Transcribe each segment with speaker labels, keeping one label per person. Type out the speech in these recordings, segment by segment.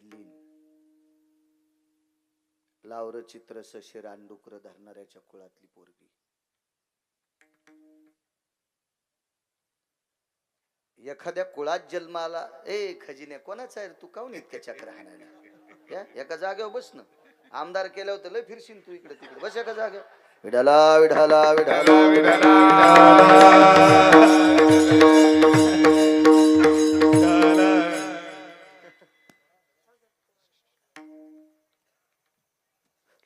Speaker 1: भिल्लीन लावर चित्र सशे रानडुकर धरणाऱ्याच्या कुळातली पोरगी. एखाद्या कुळात जन्माला खजिने कोणाचा आहे तू काऊन इतक्या चक्र हाणायला एका जागेवर बस ना. आमदार केलं होतं लय फिरशील तू इकडे तिकडे बस एका जागेवर. विठाला विठाला विठाला विठाला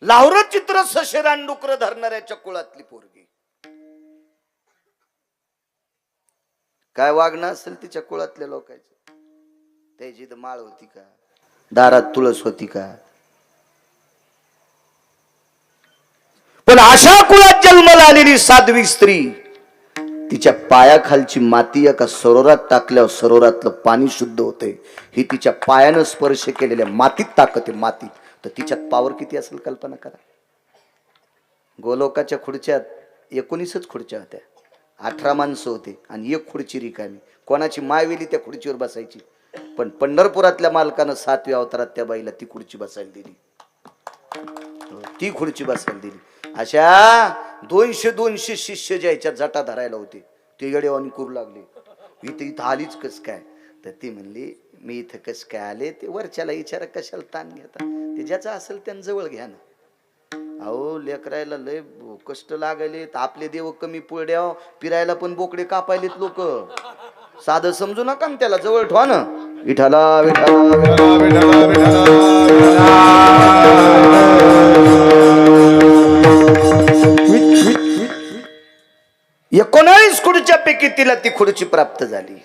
Speaker 1: लावर चित्र सशे रानडुकर धरणाऱ्याच्या कुळातली पोरगी. काय वागणं असेल तिच्या कुळातल्या लोकांचं. त्याची तर माळ होती का, दारात तुळस होती का. पण अशा कुळात जन्माला आलेली साध्वी स्त्री तिच्या पायाखालची माती एका सरोवरात टाकल्यावर सरोवरातलं पाणी शुद्ध होते. ही तिच्या पायानं स्पर्श केलेल्या मातीत ताकद आहे. मातीत तर तिच्यात पावर किती असेल कल्पना करा. गोलोकाच्या खुर्च्यात 19च खुर्च्या होत्या. 18 माणसं होते आणि एक खुर्ची रिकामी. कोणाची मायवेली त्या खुर्चीवर बसायची. पण पंढरपुरातल्या मालकानं 7व्या अवतारात त्या बाईला ती खुर्ची बसायला दिली. ती खुर्ची बसायला दिली. अशा 200 शिष्य ज्याच्या जटा धरायला होते ते येडेवानी करू लागले. इथं आलीच कस काय. तर ती म्हणली मी इथं कस काय आले ते वरच्याला विचारा कशाला ताण घेता. ते ज्याचं असेल त्यांना जवळ घ्या ना. अहो लेकरायला लय कष्ट लागले. आपले देव कमी पुढ्या फिरायला पण बोकडे कापायलेत लोक. साधं समजू नका ना त्याला जवळ ठेवा ना. विठाला विठाला विठाला 19 खुर्च्या पैकी तिला ती खुर्ची प्राप्त झाली.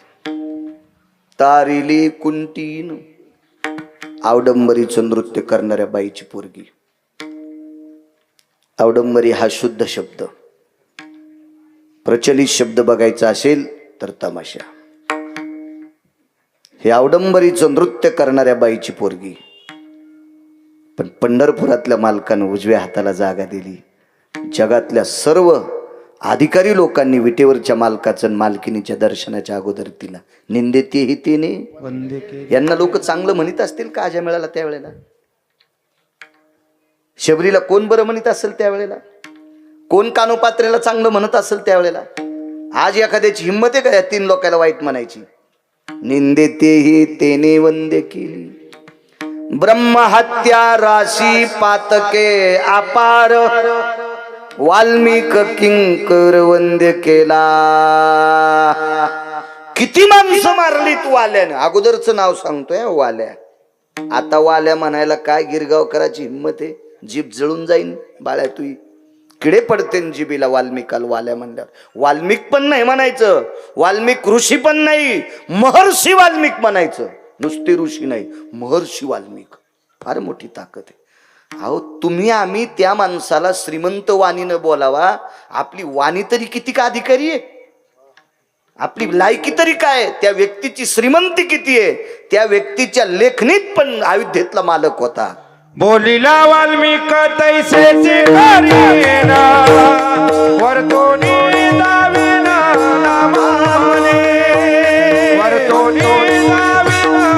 Speaker 1: तारिली कुंटीन आवडंबरीचं नृत्य करणाऱ्या बाईची पोरगी. आवडंबरी हा शुद्ध शब्द. प्रचलित शब्द बघायचा असेल तर तमाशा. हे आवडंबरीचं नृत्य करणाऱ्या बाईची पोरगी. पण पंढरपुरातल्या मालकानं उजव्या हाताला जागा दिली. जगातल्या सर्व अधिकारी लोकांनी विटेवरच्या मालकाचं मालकिनीच्या दर्शनाच्या अगोदर तिला निंदेते ही तिने यांना लोक चांगलं म्हणत असतील का आजा मिळाला त्यावेळेला. शबरीला कोण बरं म्हणत असेल त्यावेळेला. कोण कानोपात्रेला चांगलं म्हणत असेल त्यावेळेला. आज एखाद्याची हिंमत आहे का या 3 लोकांना वाईट म्हणायची. निंदेते ही तेने वंदे केली. ब्रह्महत्या राशी पातके अपार वाल्मिक किंकर वंद्य केला. किती माणसं मारली तू वाल्यानं. अगोदरच नाव सांगतोय वाल्या. आता वाल्या म्हणायला काय गिरगावकराची हिंमत आहे. जीभ जळून जाईन बाळ्या. तू किडे पडते जिबीला वाल्मिकाल वाल्या म्हणल्यावर. वाल्मिक पण नाही म्हणायचं. वाल्मिक ऋषी पण नाही. महर्षी वाल्मिक म्हणायचं. नुसते ऋषी नाही महर्षी वाल्मिक. फार मोठी ताकद आहे. अहो तुम्ही आम्ही त्या माणसाला श्रीमंत वाणीनं बोलावा. आपली वाणी तरी किती का अधिकारी आहे. आपली लायकी तरी काय. त्या व्यक्तीची श्रीमंती किती आहे. त्या व्यक्तीच्या लेखणीत पण अयोध्येतला मालक होता.
Speaker 2: बोलिला वाल्मिक तैसेची करीना वर्तोनी दाविना नामाने वर्तोनी दाविना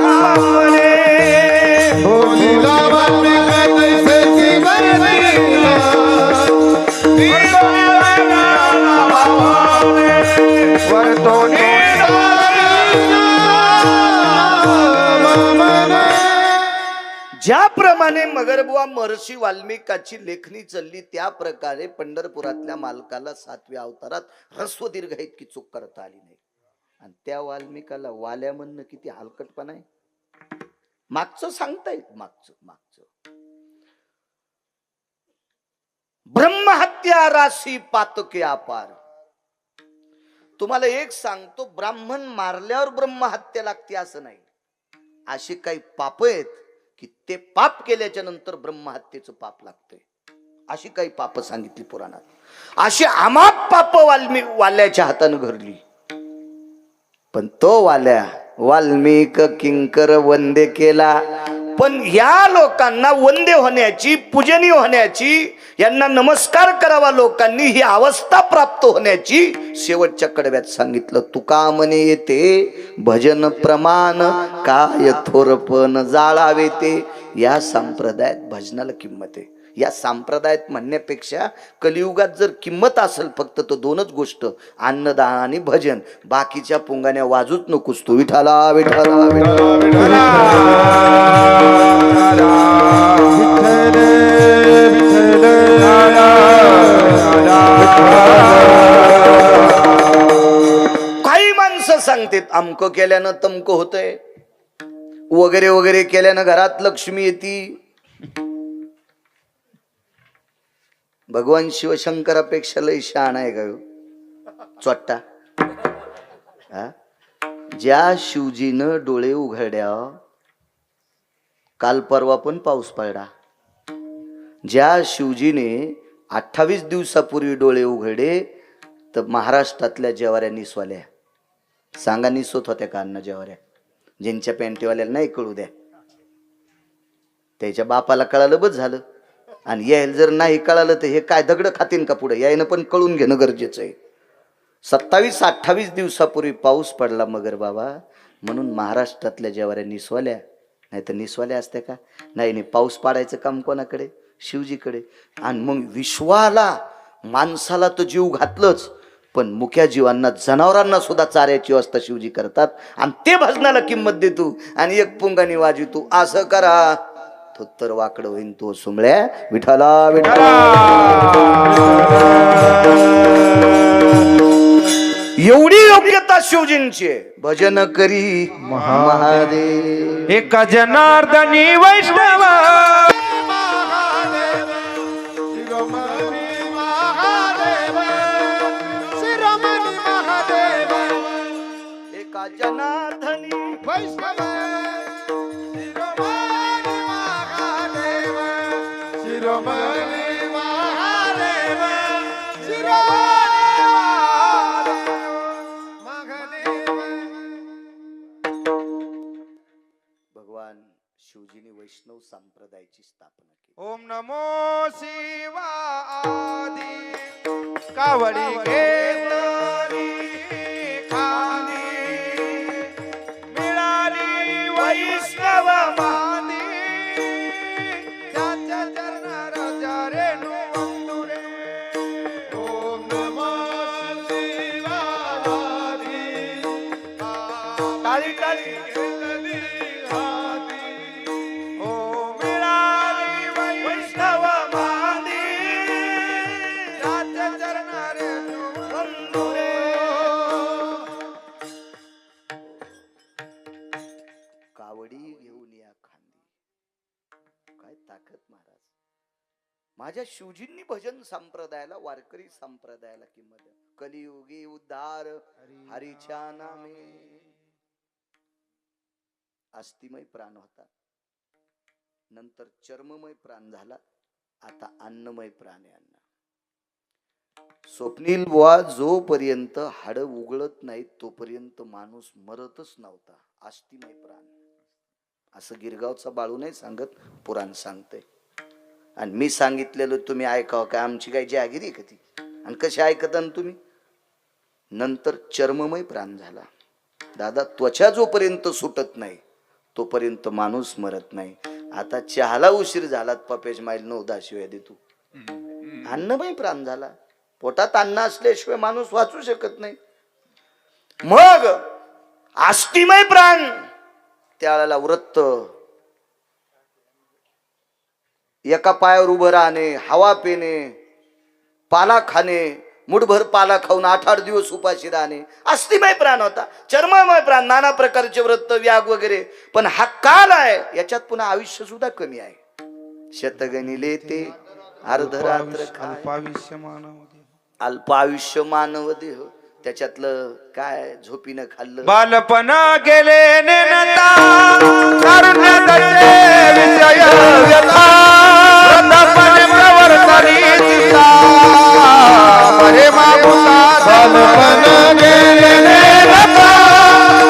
Speaker 2: नामाने. बोलिला वाल्मिक तैसेची करीना वर्तोनी
Speaker 1: ज्याप्रमाणे मगरबुवा महर्षी वाल्मिकाची लेखणी चालली त्या प्रकारे पंढरपुरातल्या मालकाला 7व्या अवतारात ह्रस्व दीर्घ इतकी चूक करता आली नाही. आणि त्या वाल्मिकाला वाल्या म्हणणं किती हलकटपणा आहे. मागचं सांगता येत. मागचं ब्रह्महत्या राशी पातके अपार. तुम्हाला एक सांगतो ब्राह्मण मारल्यावर ब्रह्महत्या लागते असं नाही. अशी काही पाप आहेत की ते पाप केल्याच्या नंतर ब्रह्महत्येचं पाप लागतंय. अशी काही पाप सांगितली पुराणात. अशी अमाप पाप वाल्याच्या हातानं घडली. पण तो वाल्या वाल्मिक किंकर वंदे केला. पण ह्या लोकांना वंद्य होण्याची, पूजनीय होण्याची, यांना नमस्कार करावा लोकांनी, ही अवस्था प्राप्त होण्याची शेवटच्या कडव्यात सांगितलं. तुका म्हणे येते भजन प्रमाण, काय थोरपण जाळावे ते. या संप्रदायात भजनाला किंमत आहे. या संप्रदायात म्हणण्यापेक्षा कलियुगात जर किंमत असेल फक्त तो दोनच गोष्ट, अन्नदान आणि भजन. बाकीच्या पुंगाण्या वाजूच नकोस तू. विठाला विठाला विठाला. काही माणसं सांगतात अमक केल्यानं तमक होतंय, वगैरे वगैरे केल्यानं घरात लक्ष्मी येते. भगवान शिवशंकरापेक्षा लय शहाणा आहे का चोट्टा? ज्या शिवजीनं डोळे उघड्या, काल परवा पण पाऊस पडला. ज्या शिवजीने 28 दिवसापूर्वी डोळे उघडे, तर महाराष्ट्रातल्या जेवाऱ्या निसवाल्या. सांगा निसवत होत्या का अन्न जेवाऱ्या? ज्यांच्या पॅन्टीवाल्याला नाही कळू द्या, त्याच्या बापाला कळालं बस झालं. आणि यायला जर नाही कळालं तर हे काय दगड खातीन का पुढे? यायनं पण कळून घेणं गरजेचं आहे. 27-28 दिवसापूर्वी पाऊस पडला मगर बाबा, म्हणून महाराष्ट्रातल्या जेवाऱ्या निसवाल्या. नाही तर निसवाल्या असत्या का? नाही. पाऊस पाडायचं काम कोणाकडे? शिवजीकडे. आणि मग विश्वाला, माणसाला तर जीव घातलंच, पण मुख्या जीवांना, जनावरांना सुद्धा चाऱ्याची व्यवस्था शिवजी करतात. आणि ते भजनाला किंमत देतो आणि एक पुंगानी वाजवतो. असं करा तर वाकडं होईन तो सुमळ्या. विठाला विठाला. एवढी योग्यता शिवजींची. भजन करी महादेव
Speaker 2: एका जनार्दनी वैष्णव.
Speaker 1: एका जनार्दनी वैष्णव. भगवान शिवजीने वैष्णव संप्रदायाची स्थापना केली.
Speaker 2: ओम नमो शिवाय. कावडी घेतली खाली, मिळाली वैष्णव मानी. त्याच्या चरणार रेणू वंदुरे. ओम नमो शिवाय. टाळी टाळी घेतली हाती. ओ मिळाली वैष्णव मानी. त्याच्या चरणार रेणू वंदुरे.
Speaker 1: कावडी घेऊन या खांदी. काय ताकद महाराज. माझ्या शिवजींनी भजन संप्रदायाला, वारकरी संप्रदायाला किंमत द्या. कलियुगी उद्धार हरीच्या नामे. अस्थिमय प्राण होता, नंतर चर्ममय प्राण झाला, आता अन्नमय प्राण आहे. अन्न. स्वप्नील बुवा, जोपर्यंत हाड उघडत नाहीत तोपर्यंत माणूस मरतच नव्हता. अस्थिमय प्राण. असं गिरगावचा बाळू नाही सांगत, पुराण सांगतंय. आणि मी सांगितलेलं तुम्ही ऐकावं काय? आमची काय जागिरी का ती? आणि कशी ऐकता तुम्ही? नंतर चर्ममय प्राण झाला. दादा, त्वचा जोपर्यंत सुटत नाही तोपर्यंत माणूस मरत नाही. आता चहाला उशीर झाला, पपेज माईल 9-10 शिवाय देतो. अन्नमय प्राण झाला. पोटात अन्न असल्याशिवाय माणूस वाचू शकत नाही. मग अस्थिमय प्राण, त्याला वृत्त, एका पायावर उभं राहणे, हवा पिणे, पाला खाणे, मुठभर पाला खाऊन 8-8 दिवस उपाशी राहणे, अस्थिमय प्राण होता. चर्ममय प्राण, नाना प्रकारचे व्रत, व्याग वगैरे. पण हा काल आहे, याच्यात पुन्हा आयुष्य सुद्धा कमी आहे. शतगणिले ते अर्धरात्र
Speaker 2: अल्पायुष्य मानव.
Speaker 1: अल्पायुष्य मानव देह. त्याच्यातलं काय झोपीनं खाल्लं.
Speaker 2: बालपण गेले नेनता, तारुण्य गळले विषय व्यथा. वृद्धापने प्रवर्तली चिंता, बरे मागुता. बालपण गेले नेनता,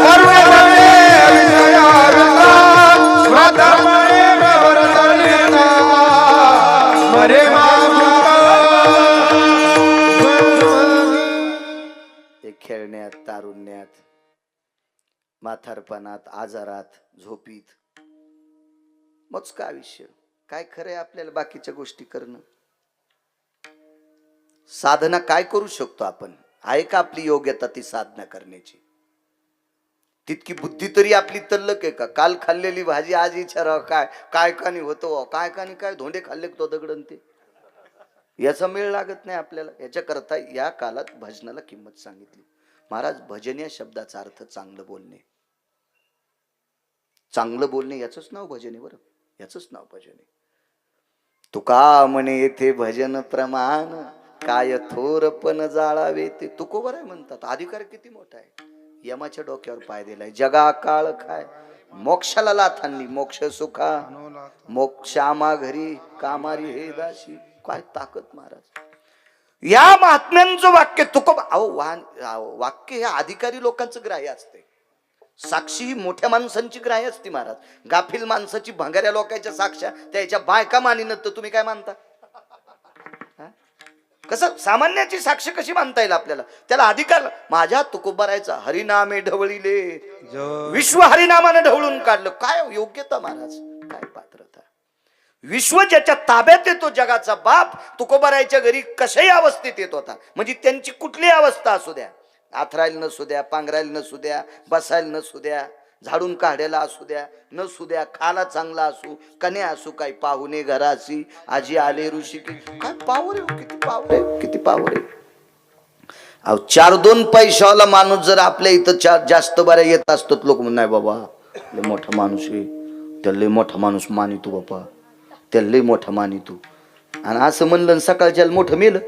Speaker 2: तारुण्य गळले विषय व्यथा. वृद्धापने
Speaker 1: म्हातारपणात, आजारात, झोपीत. मोजकं आयुष्य. काय खरंय आपल्याला बाकीच्या गोष्टी करणं? साधना काय करू शकतो आपण? आहे का आपली योग्यता ती साधना करण्याची? तितकी बुद्धी तरी आपली तल्लक आहे का? काल खाल्लेली भाजी आज विचारावं काय काय कानी होतो, काय कानी काय धोंडे खाल्ले तो दगडन ते. याचा मेळ लागत नाही आपल्याला. याच्याकरता या काळात भजनाला किंमत सांगितली. महाराज, भजन या शब्दाचा अर्थ चांगलं बोलणे. चांगलं बोलणे याचंच नाव भजन आहे. बरं, याचंच नाव भजन आहे. तुका म्हणे येथे भजन प्रमाण, काय थोरपण जाळावे ते. तुकोबर आहे म्हणतात. अधिकार किती मोठा आहे. यमाच्या डोक्यावर पाय दिलाय. जगा काळ काय मोक्षाला लाथांनी, मोक्ष सुखा मोक्षामा घरी कामारी हे दाशी. काय ताकद महाराज. या महात्म्यांचं वाक्य वाक्य हे अधिकारी लोकांचं ग्राह्य असते. साक्षी ही मोठ्या माणसांची ग्राह्य असते महाराज. गाफील माणसाची, भंगाऱ्या लोकांच्या साक्षा त्याच्या बायका मानिनत तर तुम्ही काय मानता? कसं सामान्याची साक्ष कशी मानता येईल आपल्याला? त्याला अधिकार. माझ्या तुकोबारायचा हरिनामे ढवळीले, विश्व हरिनामाने ढवळून काढलं. काय योग्यता महाराज, काय पात्रता. विश्व ज्याच्या ताब्यात येतो, जगाचा बाप तुकोबारायच्या घरी कशाही अवस्थेत येत होता. म्हणजे त्यांची कुठलीही अवस्था असू द्या, आथरायला नसू द्या, पांघरायला नसू द्या, बसायला नसू द्या, झाडून काढायला असू द्या, नसू द्या, खाला चांगला असू, कन्या असू, काही पाहुणे घराशी, आजी आले ऋषी. काय पावर आहे, किती पावर आहे, किती पावर आहे. अहो, 4-2 पैशावाला माणूस जर आपल्या इथं जास्त बऱ्या येत असतात, लोक म्हणून नाही बाबा लय मोठा माणूस आहे, त्याला लय मोठा माणूस मानितो बाबा, त्याला लय मोठा मानितो. आणि असं म्हणलं सकाळच्या मोठं मेलं.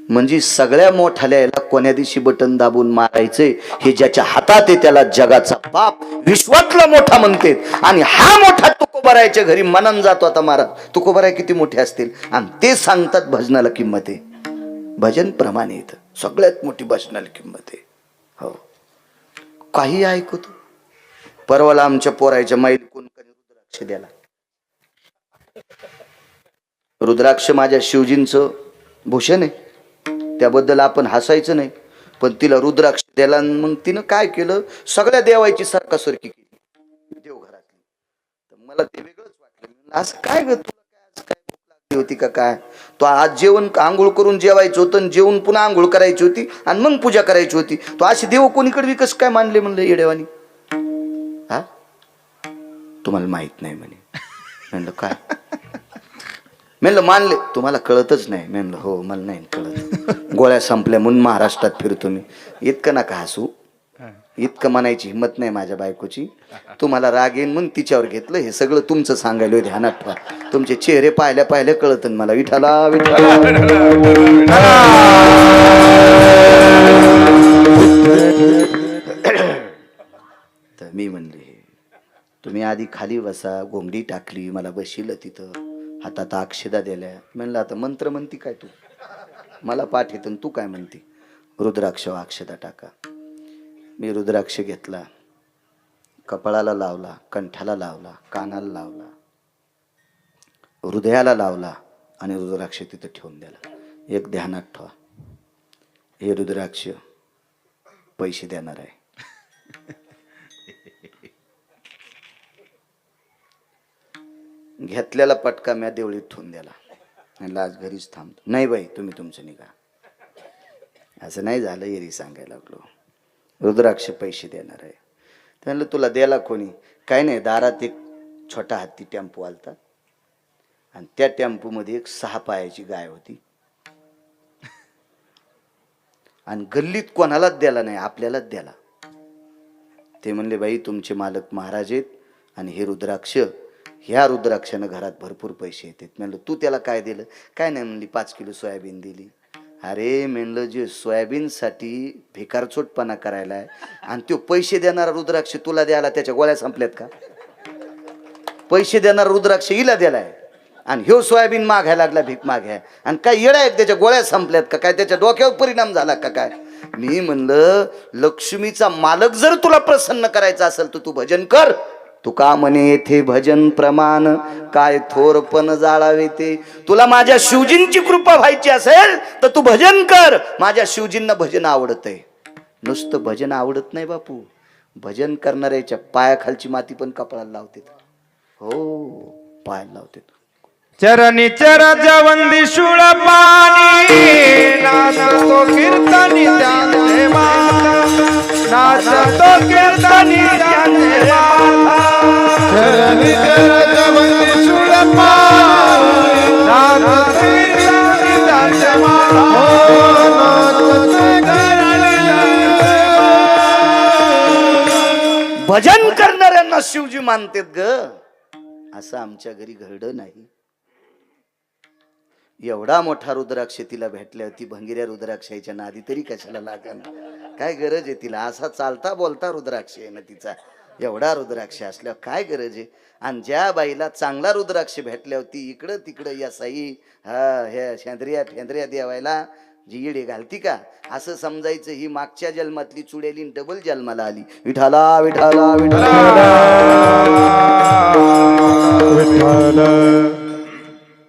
Speaker 1: म्हणजे सगळ्या मोठ्याला कोण्या दिवशी बटन दाबून मारायचंय हे ज्याच्या हातात आहे त्याला जगाचा बाप, विश्वातला मोठा म्हणते. आणि हा मोठा तुकोबारायच्या घरी मनन जातो. आता महाराज तुकोबाराय किती मोठे असतील आणि ते सांगतात भजनाला किंमत आहे. भजन प्रमाणे येतं, सगळ्यात मोठी भजनाला किंमत आहे. हो, काही ऐकतो. परवाला आमच्या पोरायच्या माईल कोण रुद्राक्ष द्याला. रुद्राक्ष माझ्या शिवजींचं भूषण आहे, त्याबद्दल आपण हसायचं नाही. पण तिला रुद्राक्ष द्याला. मग तिनं काय केलं, सगळ्या देवायची सरकासरकी केली देवघरातली. तर मला ते वेगळंच वाटलं. असं काय ग, तुला काय आज काय भूक लागली होती का काय? तो आज जेवण आंघोळ करून जेवायचं होतं, जेवून पुन्हा आंघोळ करायची होती आणि मग पूजा करायची होती. तो असे देव कोणीकडे विकस काय मानले म्हणलं येडेवानी. हा, तुम्हाला माहित नाही म्हणे. म्हणलं काय? म्हणलं मानले, तुम्हाला कळतच नाही. म्हणलं हो, मला नाही कळत. गोळ्या संपल्या म्हणून महाराष्ट्रात फिरतो मी. इतकं नका हसू, इतकं म्हणायची हिंमत नाही माझ्या बायकोची. तुम्हाला राग येईन म्हणून तिच्यावर घेतलं. हे सगळं तुमचं सांगायला ध्यानात ठेवा. तुमचे चेहरे पाहिल्या पाहिल्या कळत मला. विठाला विठाला. तर मी म्हणले तुम्ही आधी खाली बसा. घोंगडी टाकली, मला बशिलं तिथं, हातात अक्षदा दिल्या. म्हणलं आता मंत्र म्हणती काय तू? मला पाठ येतं, तू काय म्हणती? रुद्राक्ष अक्षदा टाका. मी रुद्राक्ष घेतला, कपाळाला लावला, कंठाला लावला, कानाला लावला, हृदयाला लावला आणि रुद्राक्ष तिथं ठेवून दिला. एक ध्यानात ठेवा, हे रुद्राक्ष पैसे देणार आहे. घेतलेला पटका म्या देवळीत ठेवून द्याला. म्हणलं आज घरीच थांबतो. नाही बाई, तुम्ही तुमचं निघा. असं नाही झालं, एरी सांगायला लागलो. रुद्राक्ष पैसे देणार आहे. म्हणलं तुला द्यायला कोणी? काही नाही, दारात एक छोटा हत्ती टेम्पो आलता आणि त्या टेम्पोमध्ये एक 6 पायाची गाय होती. आणि गल्लीत कोणालाच द्याला नाही, आपल्यालाच द्याला. ते म्हणले बाई तुमचे मालक महाराज आहेत आणि हे रुद्राक्ष, ह्या रुद्राक्षानं घरात भरपूर पैसे येतात. म्हणलं तू त्याला काय दिलं? काय नाही म्हणली 5 किलो सोयाबीन दिली. अरे म्हणलं जे सोयाबीनसाठी भिकारचोटपणा करायला आहे आणि तो पैसे देणारा रुद्राक्ष तुला द्यायला त्याच्या गोळ्या संपल्यात का? पैसे देणारा रुद्राक्ष हिला दिलाय आणि ह्यो सोयाबीन मागायला लागला, भीक मागाय. आणि काय येडा आहेत, त्याच्या गोळ्या संपल्यात का काय? त्याच्या डोक्यावर परिणाम झाला का काय? मी म्हणलं लक्ष्मीचा मालक जर तुला प्रसन्न करायचा असेल तर तू भजन कर. तुका म्हणे येथे भजन प्रमाण, काय थोरपण जाळावे ते. तुला माझ्या शिवजींची कृपा व्हायची असेल तर तू भजन कर. माझ्या शिवजींना भजन आवडत आहे. नुसतं भजन आवडत नाही बापू, भजन करणाऱ्याच्या पायाखालची माती पण कपाळाला लावते. हो, पायाला लावते.
Speaker 2: चरणी चरज वंदी शूळ पाणी नाचतो कीर्तनी त्याचे नाचतो कीर्तनी त्याचे चरणी चरज वंदी शूळ पाणी नाचतो कीर्तनी त्याचे
Speaker 1: भजन करणाऱ्यांना शिवजी मानतेत ग, असं आमच्या घरी घडलं नाही. एवढा मोठा रुद्राक्ष तिला भेटल्या, ती भंगिऱ्या रुद्राक्षाच्या नादी तरी कशाला लागन? काय गरज आहे तिला? असा चालता बोलता रुद्राक्ष आहे ना तिचा, एवढा रुद्राक्ष असल्यावर काय गरज आहे? आणि ज्या बाईला चांगला रुद्राक्ष भेटल्यावर ती इकडं तिकडं या साई ह्या शेंद्रिया फेंद्रिया देवायला जी येडे घालती का? असं समजायचं ही मागच्या जन्मातली चुडेली डबल जन्माला आली. विठाला विठाला विठाला.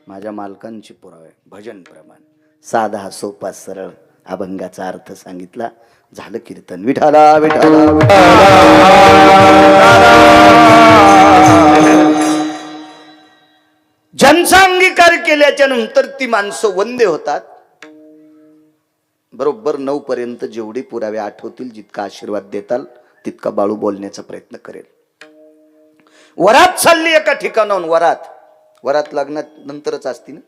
Speaker 1: माझ्या मालकांची पुरावे भजन प्रमाण साधा सोपा सरळ अभंगाचा अर्थ सांगितला, झालं कीर्तन. विठाला विठाला ज्यांचा अंगीकार केल्याच्या नंतर ती माणसं वंदे होतात. बरोबर 9 पर्यंत जेवढे पुरावे आठवतील, जितका आशीर्वाद देताल तितका बाळू बोलण्याचा प्रयत्न करेल. वरात चालली एका ठिकाणाहून. वरात लग्नात नंतरच असती ना,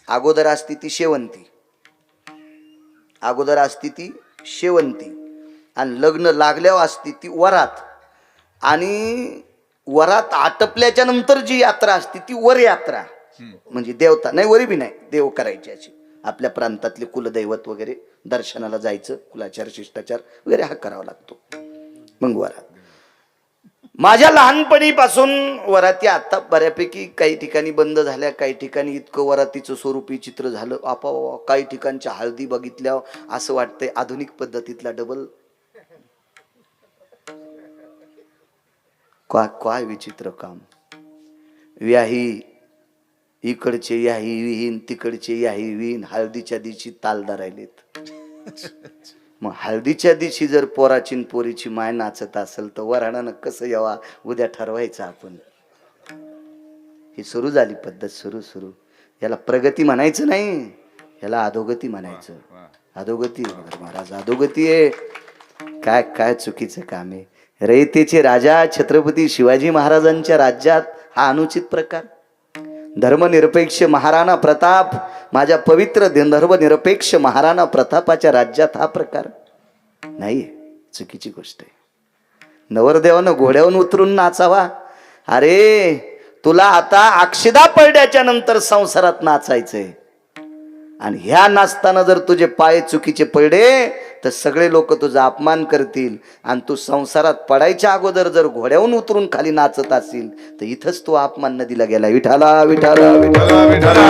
Speaker 1: अगोदर असती ती शेवंती, अगोदर असती ती शेवंती आणि लग्न लागल्यावर असती ती वरात. आणि वरात आटपल्याच्या नंतर जी यात्रा असती ती वर यात्रा, म्हणजे देवता नाही, वरी बी नाही, देव करायची अशी. आपल्या प्रांतातले कुलदैवत वगैरे दर्शनाला जायचं, कुलाचार शिष्टाचार वगैरे हा करावा लागतो. मग वरात. माझ्या लहानपणीपासून वराती आता बऱ्यापैकी काही ठिकाणी बंद झाल्या, काही ठिकाणी इतकं वरातीचं स्वरूपी चित्र झालं आपोआप. काही ठिकाणच्या हळदी बघितल्यावर असं वाटतंय आधुनिक पद्धतीतला डबल. काय विचित्र काम. व्याही इकडचे याही विहीन, तिकडचे याही विहीन, हळदीच्या दिवशी तालदार राहिलेत. मग हळदीच्या दिवशी जर पोराची न पोरीची माय नाचत असेल तर वराणानं कसं यावा उद्या ठरवायचं आपण. ही सुरू झाली पद्धत. सुरू याला प्रगती म्हणायचं नाही, याला अधोगती म्हणायचं. अधोगती महाराज, अधोगती आहे. काय काय चुकीचं काम आहे. रयतेचे राजा छत्रपती शिवाजी महाराजांच्या राज्यात हा अनुचित प्रकार. धर्मनिरपेक्ष महाराणा प्रताप, माझ्या पवित्र धर्मनिरपेक्ष महाराणा प्रतापाच्या राज्यात हा प्रकार नाही, चुकीची गोष्ट आहे. नवरदेवानं घोड्यावरून उतरून नाचावा. अरे तुला आता अक्षदा पडल्याच्या नंतर संसारात नाचायचंय. आणि ह्या नाचताना जर तुझे पाय चुकीचे पडले तर सगळे लोक तुझा अपमान करतील. आणि तू संसारात पडायच्या अगोदर जर घोड्यावरून उतरून खाली नाचत असेल तर इथंच तू अपमान नदीला गेला. विठाला विठाला विठाला विठाला.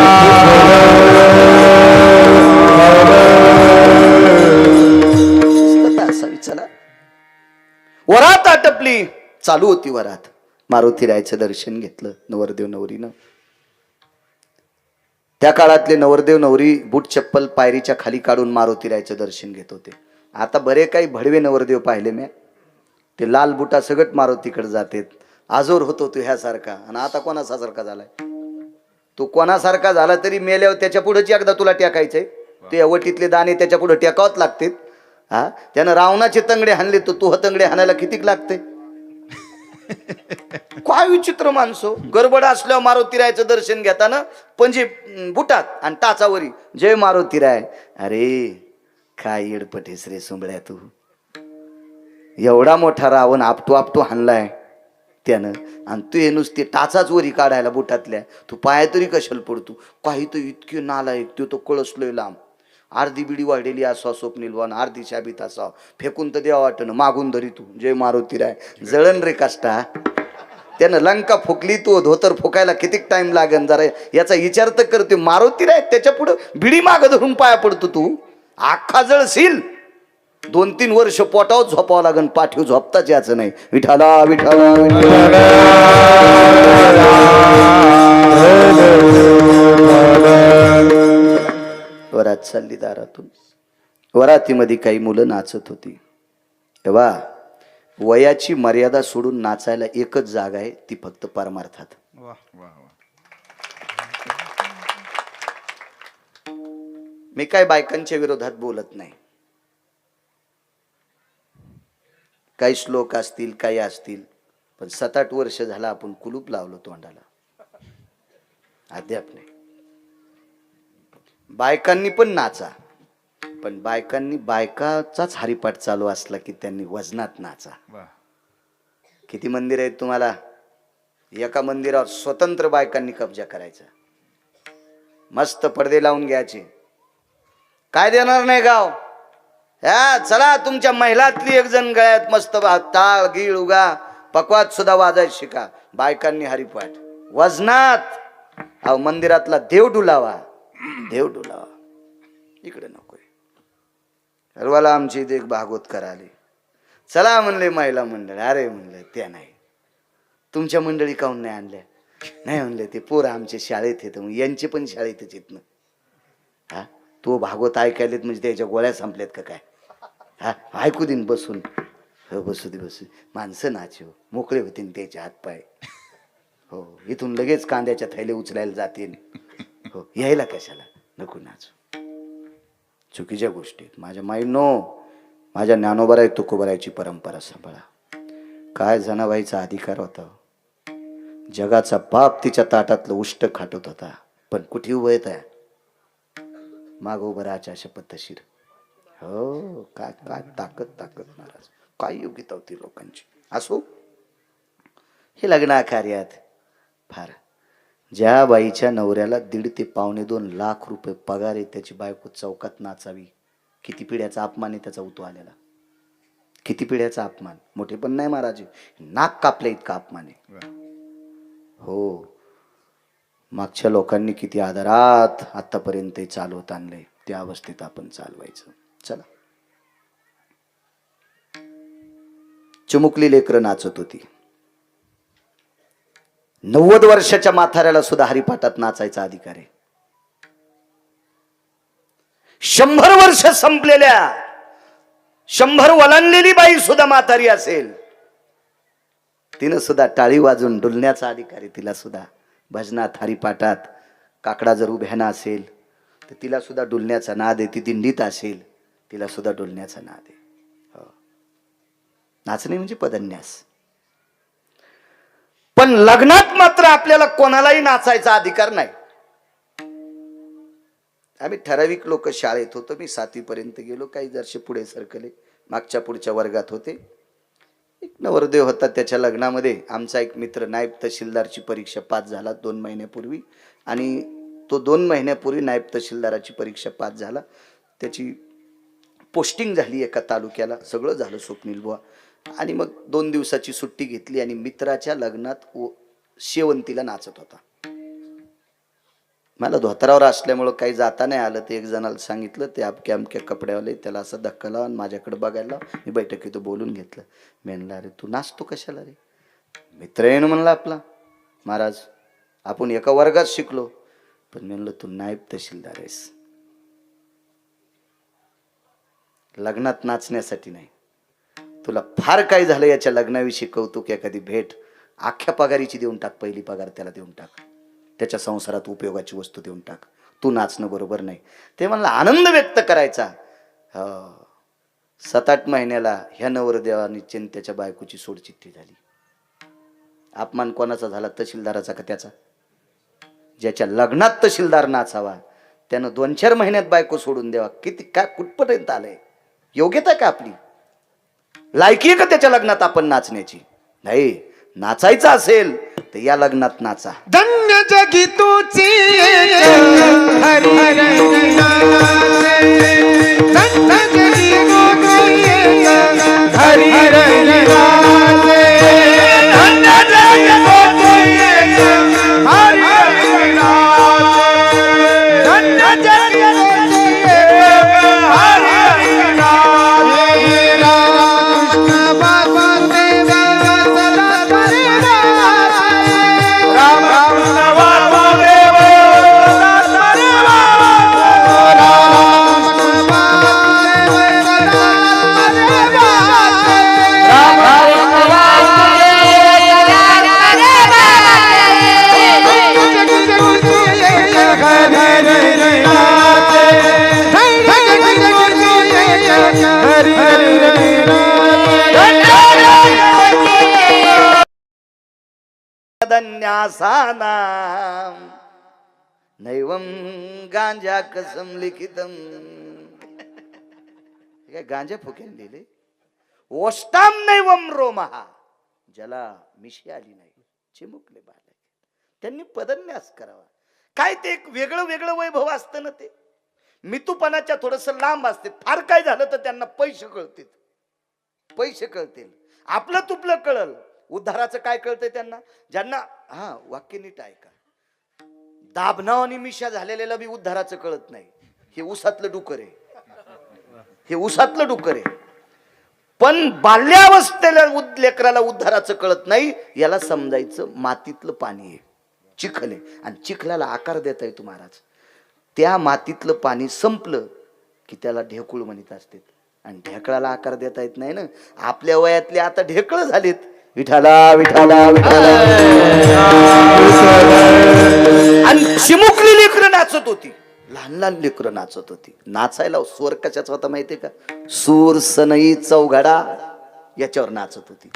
Speaker 1: चला, वरात आटपली, चालू होती वरात. मारुतीरायचं दर्शन घेतलं नवरदेव नवरीनं. त्या काळातले नवरदेव नवरी बूट चप्पल पायरीच्या खाली काढून मारुतीरायचं दर्शन घेत होते. आता बरे काही भडवे नवरदेव पाहिले मी, ते लाल बुटा सगट मारुतीकडे जातात. आजोर होतो तू ह्यासारखा, आणि आता कोणासारखा झालाय तू? कोणासारखा झाला तरी मेल्यावर त्याच्या पुढेच एकदा तुला टेकायचंय. ते वटीतले दाणे त्याच्या पुढे टेकावत लागते. हा, त्यानं रावणाचे तंगडे हाणले तर तू तंगडे हाणायला कितीक लागते? काय विचित्र माणसं. गडबड असल्यावर मारुतीरायचं दर्शन घेताना म्हणजे बुटात आणि टाचावरी जय मारुतीराय. अरे काय येडपटेस रे सुंबड्या तू. एवढा मोठा रावण आपटू आपटू हाणलाय त्यानं, आणि तू हे नुसते टाचाच वरी काढायला बुटातल्या. तू पाया तरी कशाला पडतो? काही तर इतके नालायक. तो तो कळसलोय लांब, अर्धी बिडी वाढलेली असा स्वप्नीलवान, अर्धी शाबीत असा, फेकून तर देवा वाटणं, मागून धरी तू जय मारुतीराय. जळण रे काष्टा. त्यानं लंका फुकली, तू धोतर फुकायला कितीक टाइम लागन जरा याचा विचार तर करते. मारुतीराय त्याच्या पुढं बिडी माग धरून पाया पडतो तू, अख्खा जळशील. 2-3 वर्ष पोटावर झोपावं लागन, पाठीव झोपताच याचं नाही. विठाला विठाला वरात चालली दारातून. वरातीमध्ये काही मुलं नाचत होती. तेव्हा वयाची मर्यादा सोडून नाचायला एकच जागा आहे, ती फक्त परमार्थात.
Speaker 2: वा वा वा.
Speaker 1: मी काय बायकांच्या विरोधात बोलत नाही. काही श्लोक असतील, काही असतील, पण 7-8 वर्ष झाला आपण कुलूप लावलो तोंडाला, अद्याप नाही. बायकांनी पण नाचा, पण बायकांनी बायकाचाच हरिपाठ चालू असला की त्यांनी वजनात नाचा.
Speaker 2: वा.
Speaker 1: किती मंदिर आहेत तुम्हाला? एका मंदिरावर स्वतंत्र बायकांनी कब्जा करायचा, मस्त पडदे लावून घ्यायचे. काय देणार नाही गाव, ह्या चला तुमच्या महिलातली एक जण गळ्यात मस्त टाळ गीळ उगा पकवात सुद्धा वाजायला शिका. बायकांनी हरिपाठ वजनात. अहो मंदिरातला देव डुलावा, देव डुलावा, इकडे नकोय. सर्वाला आमची इथे एक भागवतकर आले. चला म्हणले महिला मंडळ. अरे म्हणले त्या नाही, तुमच्या मंडळी काहून नाही आणल्या? नाही म्हणले ते पोरं आमच्या शाळेत येतं, मग यांचे पण शाळेतच येत ना. हा तो भागवत ऐकायलेत म्हणजे त्याच्या गोळ्या संपल्यात का काय? हा ऐकू देईन बसून. हो बसू दे बसू. माणसं नाचे हो, मोकळे होतील त्याचे हातपाय. हो इथून लगेच कांद्याच्या थैले उचलायला जातील. हो यायला कशाला, नको नाचू. चुकीच्या गोष्टी माझ्या माईनो. माझ्या ज्ञानोबराय तुकोबरायची परंपरा सांभाळा. काय जनाबाईचा अधिकार होता. जगाचा बाप तिच्या ताटातलं उष्ट खाटत होता, पण कुठे उभं येत आहे माग उभं राहायच्या अशा पद्धतशीर. हो काय काय ताकद ताकद महाराज, काय योग्यता होती लोकांची. असो हे लग्नाकार्यात फार. ज्या बाईच्या नवऱ्याला 1.5 ते 1.25 लाख रुपये पगार आहे, त्याची बायको चौकात नाचावी, किती पिढ्याचा अपमान आहे त्याचा उतो आलेला. किती पिढ्याचा अपमान. मोठे पण नाही महाराज, नाक कापले इतका अपमान आहे. हो मागच्या लोकांनी किती आदरात आतापर्यंत चालवत आणलंय, त्या अवस्थेत आपण चालवायचं. चला. चिमुकली लेकरं नाचत होती. 90 वर्षाच्या म्हाताऱ्याला सुद्धा हरिपाठात नाचायचा अधिकार आहे. 100 वर्ष संपलेल्या, 100 वलांडलेली बाई सुद्धा म्हातारी असेल, तिनं सुद्धा टाळी वाजून डुलण्याचा अधिकार आहे. तिला सुद्धा भजनात हरिपाठात काकडा जर उभ्याना असेल तर तिला सुद्धा डुलण्याचा नाद आहे. ती दिंडीत असेल तिला सुद्धा डुलण्याचा नाद आहे. हो. नाचणे म्हणजे पदन्यास. पण लग्नात मात्र आपल्याला कोणालाही नाचायचा अधिकार नाही. आम्ही ठराविक लोक शाळेत होतो. मी 7वी पर्यंत गेलो, काही जरसे पुढे सरकले, मागच्या पुढच्या वर्गात होते. एक नवरदेव होता, त्याच्या लग्नामध्ये आमचा एक मित्र नायब तहसीलदारची परीक्षा पास झाला 2 महिन्यापूर्वी, आणि तो 2 महिन्यापूर्वी नायब तहसीलदाराची परीक्षा पास झाला. त्याची पोस्टिंग झाली एका तालुक्याला, सगळं झालं स्वप्नील बुवा. आणि मग 2 दिवसाची सुट्टी घेतली आणि मित्राच्या लग्नात शेवंतीला नाचत होता. मला धोतरावर असल्यामुळं काही जाता नाही आलं. ते एक जणाला सांगितलं, ते अमक्या अमक्या कपड्यावाले, त्याला असं धक्का लावा आणि माझ्याकडे बघायला. मी बैठकीत बोलून घेतलं. मी म्हणलं अरे तू नाचतो कशाला रे? मित्र आहे ना म्हणला आपला. महाराज आपण एका वर्गात शिकलो, पण म्हणलं तू नायब तहसीलदार आहेस, लग्नात नाचण्यासाठी नाही. तुला फार काय झालं याच्या लग्नाविषयी कौतुक, एखादी भेट अख्ख्या पगारीची देऊन टाक, पहिली पगार त्याला देऊन टाक, त्याच्या संसारात उपयोगाची वस्तू देऊन टाक. तू नाचणं बरोबर नाही. ते म्हणलं आनंद व्यक्त करायचा. 7-8 महिन्याला ह्या नवरदेवानी त्याच्या बायकोची सोडचिठ्ठी झाली. अपमान कोणाचा झाला? तहसीलदाराचा का त्याचा? ज्याच्या लग्नात तहसीलदार नाचावा त्यानं 2-4 महिन्यात बायको सोडून द्यावा. किती काय कुठपर्यंत आलंय? योग्यता का आपली? लायकी आहे का त्याच्या लग्नात आपण नाचण्याची? नाही. नाचायचं असेल तर या लग्नात नाचा.
Speaker 2: धन्य जगी तुझी हरी
Speaker 1: पदन्यासाना नैवम गांजा कसम लिखितम. काय गांजा फुकेन लिहिले. ओष्टाम नैवम रोमहा, ज्याला मिशी आली नाही, चिमुकले बालक, त्यांनी पदन्यास करावा. काय ते एक वेगळं वेगळं वैभव असतं ना, ते मितूपणाच्या थोडस लांब असते. फार काय झालं तर त्यांना पैसे कळतील, पैसे कळतील. आपलं तुपलं कळल, उद्धाराचं काय कळतंय त्यांना. ज्यांना हा वाक्य नीट ऐका, दाबनाव आणि मिशा झालेल्याला बी उद्धाराचं कळत नाही. हे उसातलं डुकर आहे, हे उसातलं डुकर आहे. पण बाल्यावस्थेला लेकराला उद्धाराचं कळत नाही. याला समजायचं मातीतलं पाणी आहे, चिखल आहे, आणि चिखलाला आकार देता येतो महाराज. त्या मातीतलं पाणी संपलं की त्याला ढेकूळ म्हणत असतात, आणि ढेकळाला आकार देता येत नाही ना. आपल्या वयातले आता ढेकळ झालेत. विठाला विठाला विठाला. आणि चिमुकली लेकरं नाचत होती, लहान लहान लेकरं नाचत होती. नाचायला स्वर कशाचा होता माहितीये का? सूर सनई चौघडा याच्यावर नाचत होती.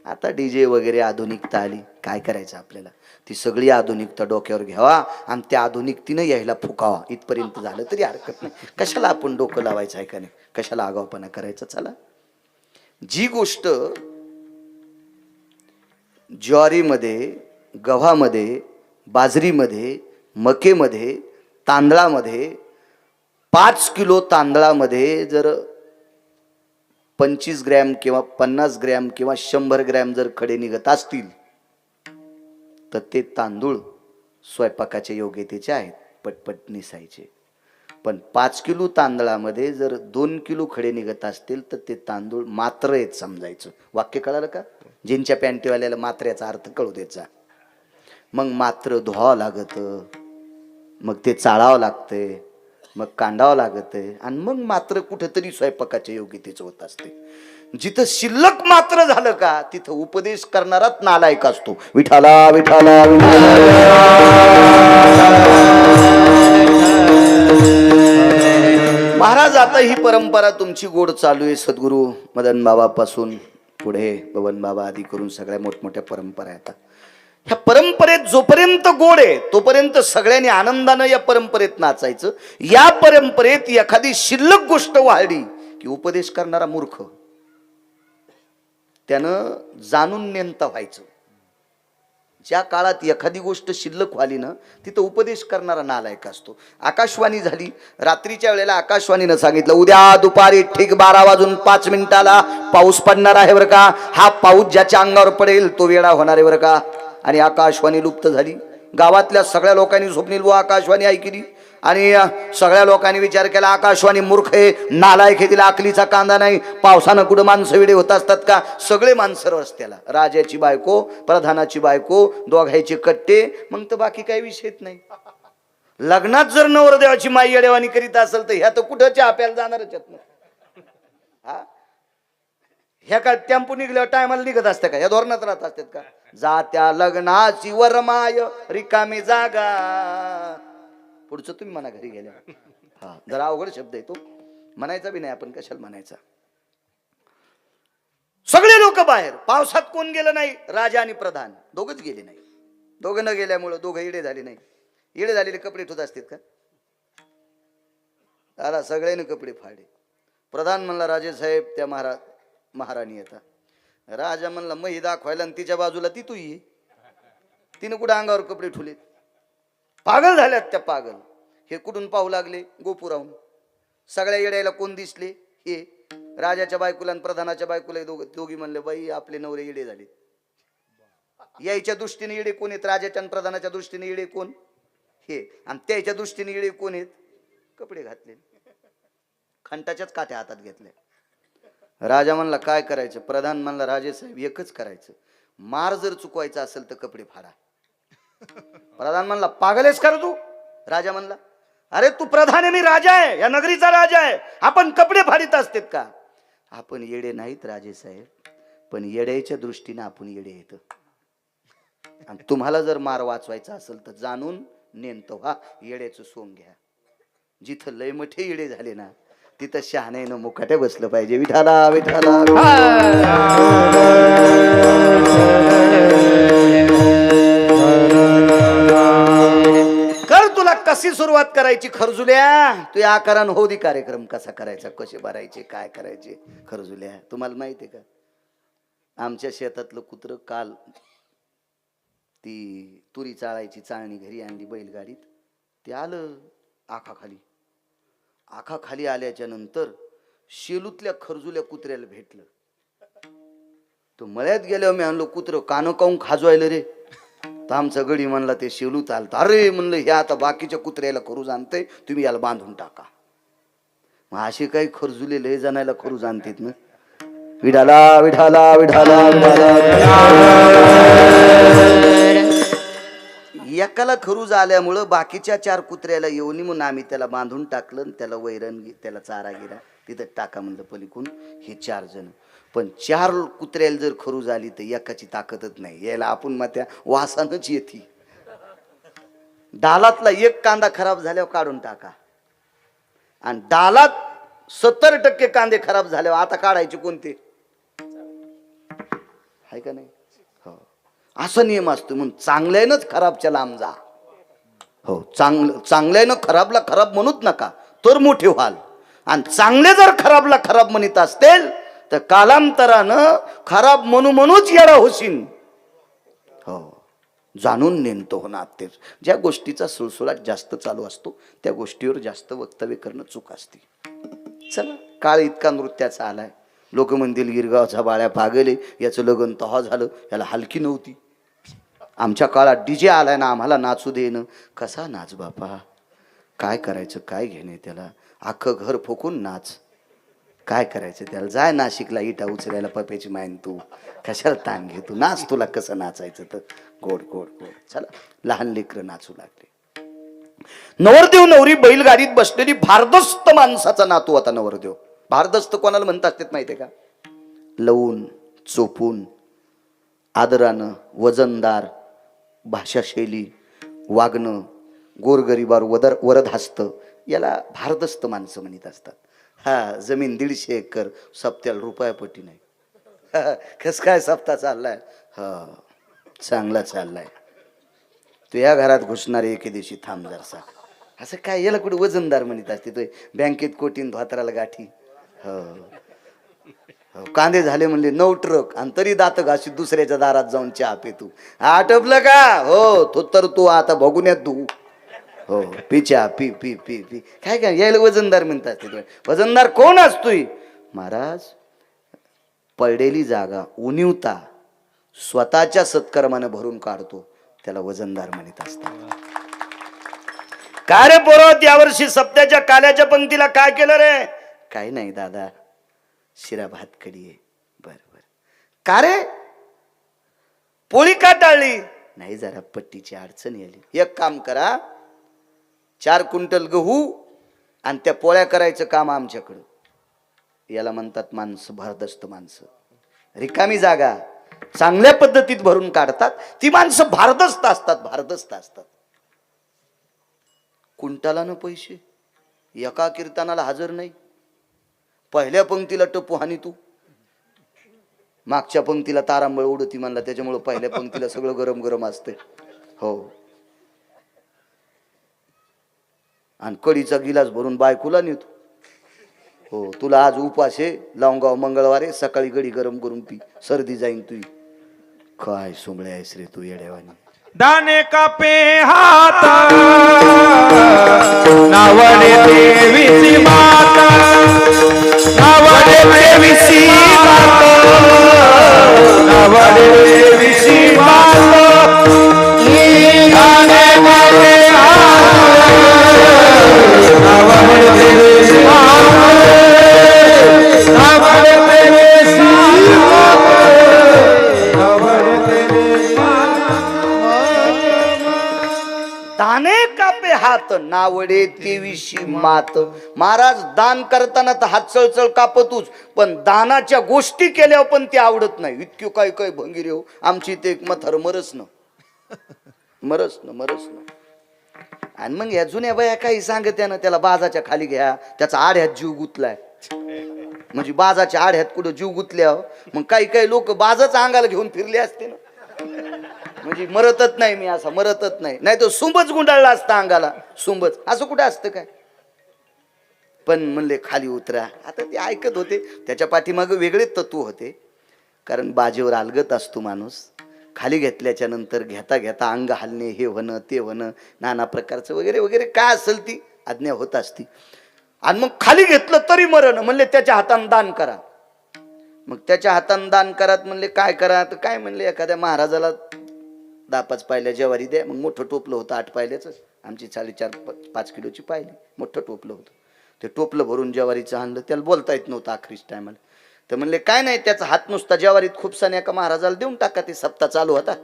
Speaker 1: आता डीजे वगैरे आधुनिकता आली, काय करायचं आपल्याला. ती सगळी आधुनिकता डोक्यावर घ्यावा आणि त्या आधुनिकतेनं यायला फुकावा. इथपर्यंत झालं तरी हरकत नाही. कशाला आपण डोकं लावायचं आहे का नाही, कशाला आगावपणा करायचा. चला, जी गोष्ट ज्वारीमध्ये, गव्हामध्ये, बाजरीमध्ये, मकेमध्ये, तांदळामध्ये, 5 किलो तांदळामध्ये जर 25 ग्रॅम किंवा 50 ग्रॅम किंवा 100 ग्रॅम जर खडे निघत असतील तर ते तांदूळ स्वयंपाकाच्या योग्यतेचे आहेत, पटपट निसायचे. पण 5 किलो तांदळामध्ये जर 2 किलो खडे निघत असतील तर ते तांदूळ मात्र आहेत समजायचं. वाक्य कळालं का? ज्यांच्या पॅन्टीवाल्याला मात्र्याचा अर्थ कळू द्यायचा. मग मात्र धुवावं लागतं, मग ते चाळावं लागतंय, मग कांडावं लागतंय, आणि मग मात्र कुठेतरी स्वयंपाकाच्या योग्यतेचं होत असते. जिथं शिल्लक मात्र झालं का तिथं उपदेश करणाराच नालायक असतो. विठाला विठाला महाराज. आता ही परंपरा तुमची गोड चालू आहे. सद्गुरू मदन बाबापासून पुढे बबन बाबा आदी करून सगळ्या मोठमोठ्या परंपरा आहेत. ह्या परंपरेत जोपर्यंत गोड आहे तोपर्यंत सगळ्यांनी आनंदानं या परंपरेत नाचायचं. या परंपरेत एखादी शिल्लक गोष्ट वाढली की उपदेश करणारा मूर्ख, त्यानं जाणून नेमता व्हायचं. ज्या काळात एखादी गोष्ट शिल्लक व्हाली ना तिथं उपदेश करणारा नालायक असतो. आकाशवाणी झाली, रात्रीच्या वेळेला आकाशवाणीनं सांगितलं उद्या दुपारी ठीक 12:05 पाऊस पडणार आहे बरं का. हा पाऊस ज्याच्या अंगावर पडेल तो वेडा होणार आहे बरं का. आणि आकाशवाणी लुप्त झाली. गावातल्या सगळ्या लोकांनी स्वप्नील बुवा आकाशवाणी ऐकली आणि सगळ्या लोकांनी विचार केला आकाशवाणी मूर्ख आहे, नालायक आहे, तिला अकलीचा कांदा नाही. पावसानं कुठं माणसं वेडे होत असतात का? सगळे माणसं रस्त्याला, राजाची बायको, प्रधानाची बायको, दोघायचे कट्टे, मग तर बाकी काही विषयच नाही. लग्नात जर नवरदेवाची माई येडेवाणी करीत असेल तर ह्या तर कुठं चहा प्यायला जाणारच आहेत ना. हा, ह्या काय टेम्पो निघल्यावर टायमाला निघत असतं का? ह्या धोरणात राहत असतात का? जात्या लग्नाची वरमाय रिकामी जागा. पुढचं तुम्ही म्हणा घरी गेल्या. हा, जरा अवघड शब्द आहे तो, म्हणायचा बी नाही आपण, कशाला म्हणायचा. सगळे लोक बाहेर. पावसात कोण गेलं नाही? राजा आणि प्रधान दोघच गेले नाही. दोघं न गेल्यामुळं दोघं इडे झाले नाही. इडे झालेले कपडे ठेवत असतात का? आला सगळ्यांनी कपडे फाडे. प्रधान म्हणला राजे साहेब त्या महाराणी येतात. राजा म्हणला मग ही दाखवायला आणि तिच्या बाजूला ती तू ये. तिने कुठं अंगावर कपडे ठुले? पागल झाल्यात त्या पागल. हे कुठून पाहू लागले? गोपुराहून. सगळ्या येड्याला कोण दिसले? हे राजाच्या बायकोला आणि प्रधानाच्या बायकोला. दोघी म्हणले बाई आपले नवरे येडे झाले. यायच्या दृष्टीने येडे कोण आहेत? राजाच्या आणि प्रधानाच्या दृष्टीने येडे कोण? हे. आणि त्याच्या दृष्टीने येडे कोण आहेत? कपडे घातले, खंटाच्याच काठ्या हातात घेतल्या. राजा म्हणला काय करायचं? प्रधान म्हणला राजे साहेब एकच करायचं, मार जर चुकवायचा असेल तर कपडे फाडा. प्रधान म्हणला पागलेस कर तू? राजा म्हणला अरे तू प्रधान आहे, मी राजा आहे, या नगरीचा राजा आहे, आपण कपडे फाडीत असतात का? आपण येडे नाहीत राजे साहेब, पण येड्याच्या दृष्टीने आपण येडे येत. आणि तुम्हाला जर मार वाचवायचा असेल तर जाणून नेमतो व्हा, येड्याचं सोंग घ्या. जिथं लय मोठे येडे झाले ना तिथं शहाण्यानं मुकाट्या बसलं पाहिजे. विठाला विठाला सुरुवात करायची खरजुल्या. तू या आकारान हो दे कार्यक्रम कसा करायचा, कसे भरायचे, काय करायचे. खरजुल्या तुम्हाला माहिती आहे का, आमच्या शेतातलं कुत्र काल ती तुरी चाळायची चाळणी घरी आणली बैलगाडीत. ते आलं आखा खाली आल्याच्या नंतर शेलूतल्या खरजुल्या कुत्र्याला भेटलं. तो मळ्यात गेल्यावर मी आणलो, कुत्र कानं काऊन खाजवायलं रे. तर आमचा गडी म्हणला ते शेलूत आलत. अरे म्हणलं हे आता बाकीच्या कुत्र्याला खरूज आणतंय, तुम्ही याला बांधून टाका. मग असे काही खरजुले लय जणायला खरूज आणतात ना. विढाला विढाला विढाला एकाला खरूज आल्यामुळं बाकीच्या 4 कुत्र्याला येऊन म्हणून आम्ही त्याला बांधून टाकलं. त्याला वैरण त्याला चारा गिरा तिथं टाका म्हणलं पलीकडून. हे 4 जण. पण 4 कुत्र्याला जर खरूज आली तर एकाची ताकदच नाही यायला. आपण मग त्या वासानच येते. डालातला 1 कांदा खराब झाल्यावर काढून टाका, आणि डालात 70% कांदे खराब झाल्यावर आता काढायचे कोणते, आहे का नाही. हो, असा नियम असतो. म्हणून चांगल्यानंच खराबच्या लांब जा. हो, चांगल्यानं खराबला खराब म्हणूच नका, तर मोठे व्हाल. आणि चांगले जर खराबला खराब म्हणत असतील तर कालांतरानं खराब म्हणूच येडा होशील. हो, जाणून नेमतो होणार. तेच ज्या गोष्टीचा सुळसुळाट जास्त चालू असतो त्या गोष्टीवर जास्त वक्तव्य करणं चूक असते. चला, काळ इतका नृत्याचा आलाय. लोक म्हणतील गिरगावचा बाळ्या पागले, याचं लग्न तहा झालं, याला हलकी नव्हती. आमच्या काळात डीजे आलाय ना, आम्हाला नाचू देणं. कसा नाच बापा, काय करायचं, काय घेणे त्याला. अख्खं घर फुकून नाच, काय करायचं त्याला. जाय नाशिकला इटा उचलायला पप्याची मायन, तू कशाला ताण घे, तू नाच. तुला कसं नाचायचं तर गोड गोड गोड. चला, लहान लेकरं नाचू लागले. नवरदेव नवरी बैलगाडीत बसलेली. भारदस्त माणसाचा नातू होता नवरदेव. भारदस्त कोणाला म्हणतात ते माहितीये का, लवून चोपून आदरानं वजनदार भाषाशैली वागणं, गोरगरिबार वरदहस्त, याला भारदस्त माणसं म्हणत असतात. हा, जमीन 150 एकर, सप्त्याला रुपयापटी नाही. कस काय सप्ताह चाललाय. हा, चांगला चाललाय. तू या घरात घुसणार एके दिवशी थांब जरसा. असं काय, याला कुठे वजनदार म्हणत असते. तो बँकेत कोटीन धोत्राला गाठी. हो, कांदे झाले म्हणले 9 ट्रक, आणि तरी दात घाशी दुसऱ्याच्या दारात जाऊन चहा पे. तू आटपलं का. हो, तो तर तू आता बघून तू. हो, पिच्या पी पी पी पी. काय काय यायला वजनदार म्हणतात. ते वजनदार कोण असतोय महाराज, पडलेली जागा उणीवता स्वतःच्या सत्कर्माने भरून काढतो, त्याला वजनदार म्हणत असतात. काय रे पोरं, यावर्षी सप्त्याच्या काल्याच्या पंक्तीला काय केलं रे. काही नाही दादा, शिरा भात कडी आहे. बर बर. का रे, पोळी का टाळली. नाही, जरा पट्टीची अडचण आली. एक काम करा, 4 क्विंटल गहू आणि त्या पोळ्या करायचं काम आमच्याकडं. याला म्हणतात माणसं भारदस्त माणसं. रिकामी जागा चांगल्या पद्धतीत भरून काढतात ती माणसं भारदस्त असतात. भारदस्त असतात. कुंटालानं पैसे, एका कीर्तनाला हजर नाही. पहिल्या पंक्तीला टप्पू हानी तू, मागच्या पंक्तीला तारांबळ उडती म्हणला, त्याच्यामुळे पहिल्या पंक्तीला सगळं गरम गरम असते. हो, आणि कडीचा गिलास भरून बायकोला नेतो. हो, तुला आज उपास आहे, लावून मंगळवारे सकाळी गडी गरम करून पी, सर्दी जाईन तुझी. काय सोंगळे आहेस रे तू येड्यावानी.
Speaker 2: दाने कापे हात, नावडे देवीची माता, नावडे देवीची माता, नावडे देवीची माता. दाने कापे हात, नावडे देवीची माता, नावडे देवीची माता, नावडे देवीची माता.
Speaker 1: दाने कापे हात, नावडे तेवीशी मात. महाराज, दान करताना तर हात चळचळ कापतूच, पण दानाच्या गोष्टी केल्यावर पण ते आवडत नाही. इतकी काय काय भंगीर हो आमची. ते एक मथर मरस न. आणि मग या जुन्या बाया काही सांगत्या ना, त्याला बाजाच्या खाली घ्या, त्याचा आड्यात जीव गुतलाय. म्हणजे बाजाच्या आड्यात कुठं जीव गुतल्या. मग काही काही लोक बाजाचा अंगाला घेऊन फिरले असते ना. म्हणजे मरतच नाही मी, असा मरतच नाही. नाही तो सुंबच गुंडाळला असता अंगाला, सुंबच. असं कुठं असतं काय? पण म्हणले खाली उतरा. आता ते ऐकत होते. त्याच्या पाठीमागं वेगळे तत्व होते. कारण बाजेवर अलगत असतो माणूस. खाली घेतल्याच्या नंतर घेता घेता अंग हलणे, हे होणं ते होणं, नाना प्रकारचं वगैरे वगैरे काय असेल ती आज्ञा होत असती. आणि मग खाली घेतलं तरी मरण. म्हणले त्याच्या हातानं दान करा. मग त्याच्या हातानं दान करात म्हणले काय करा, तर काय म्हणले एखाद्या महाराजाला 10-5 पायल्या ज्वारी द्या. मग मोठं टोपलं होतं 8 पायल्याचं, आमची 4.5 किलोची पायली, मोठं टोपलं होतं. ते टोपलं भरून ज्वारीचं आणलं. त्याला बोलता येत नव्हतं आखरीच टायमाला. तर म्हणले काय नाही, त्याचा हात नुसता ज्वारीत खूपसाने एका महाराजाला देऊन टाका. ते सप्ताह चालू होता.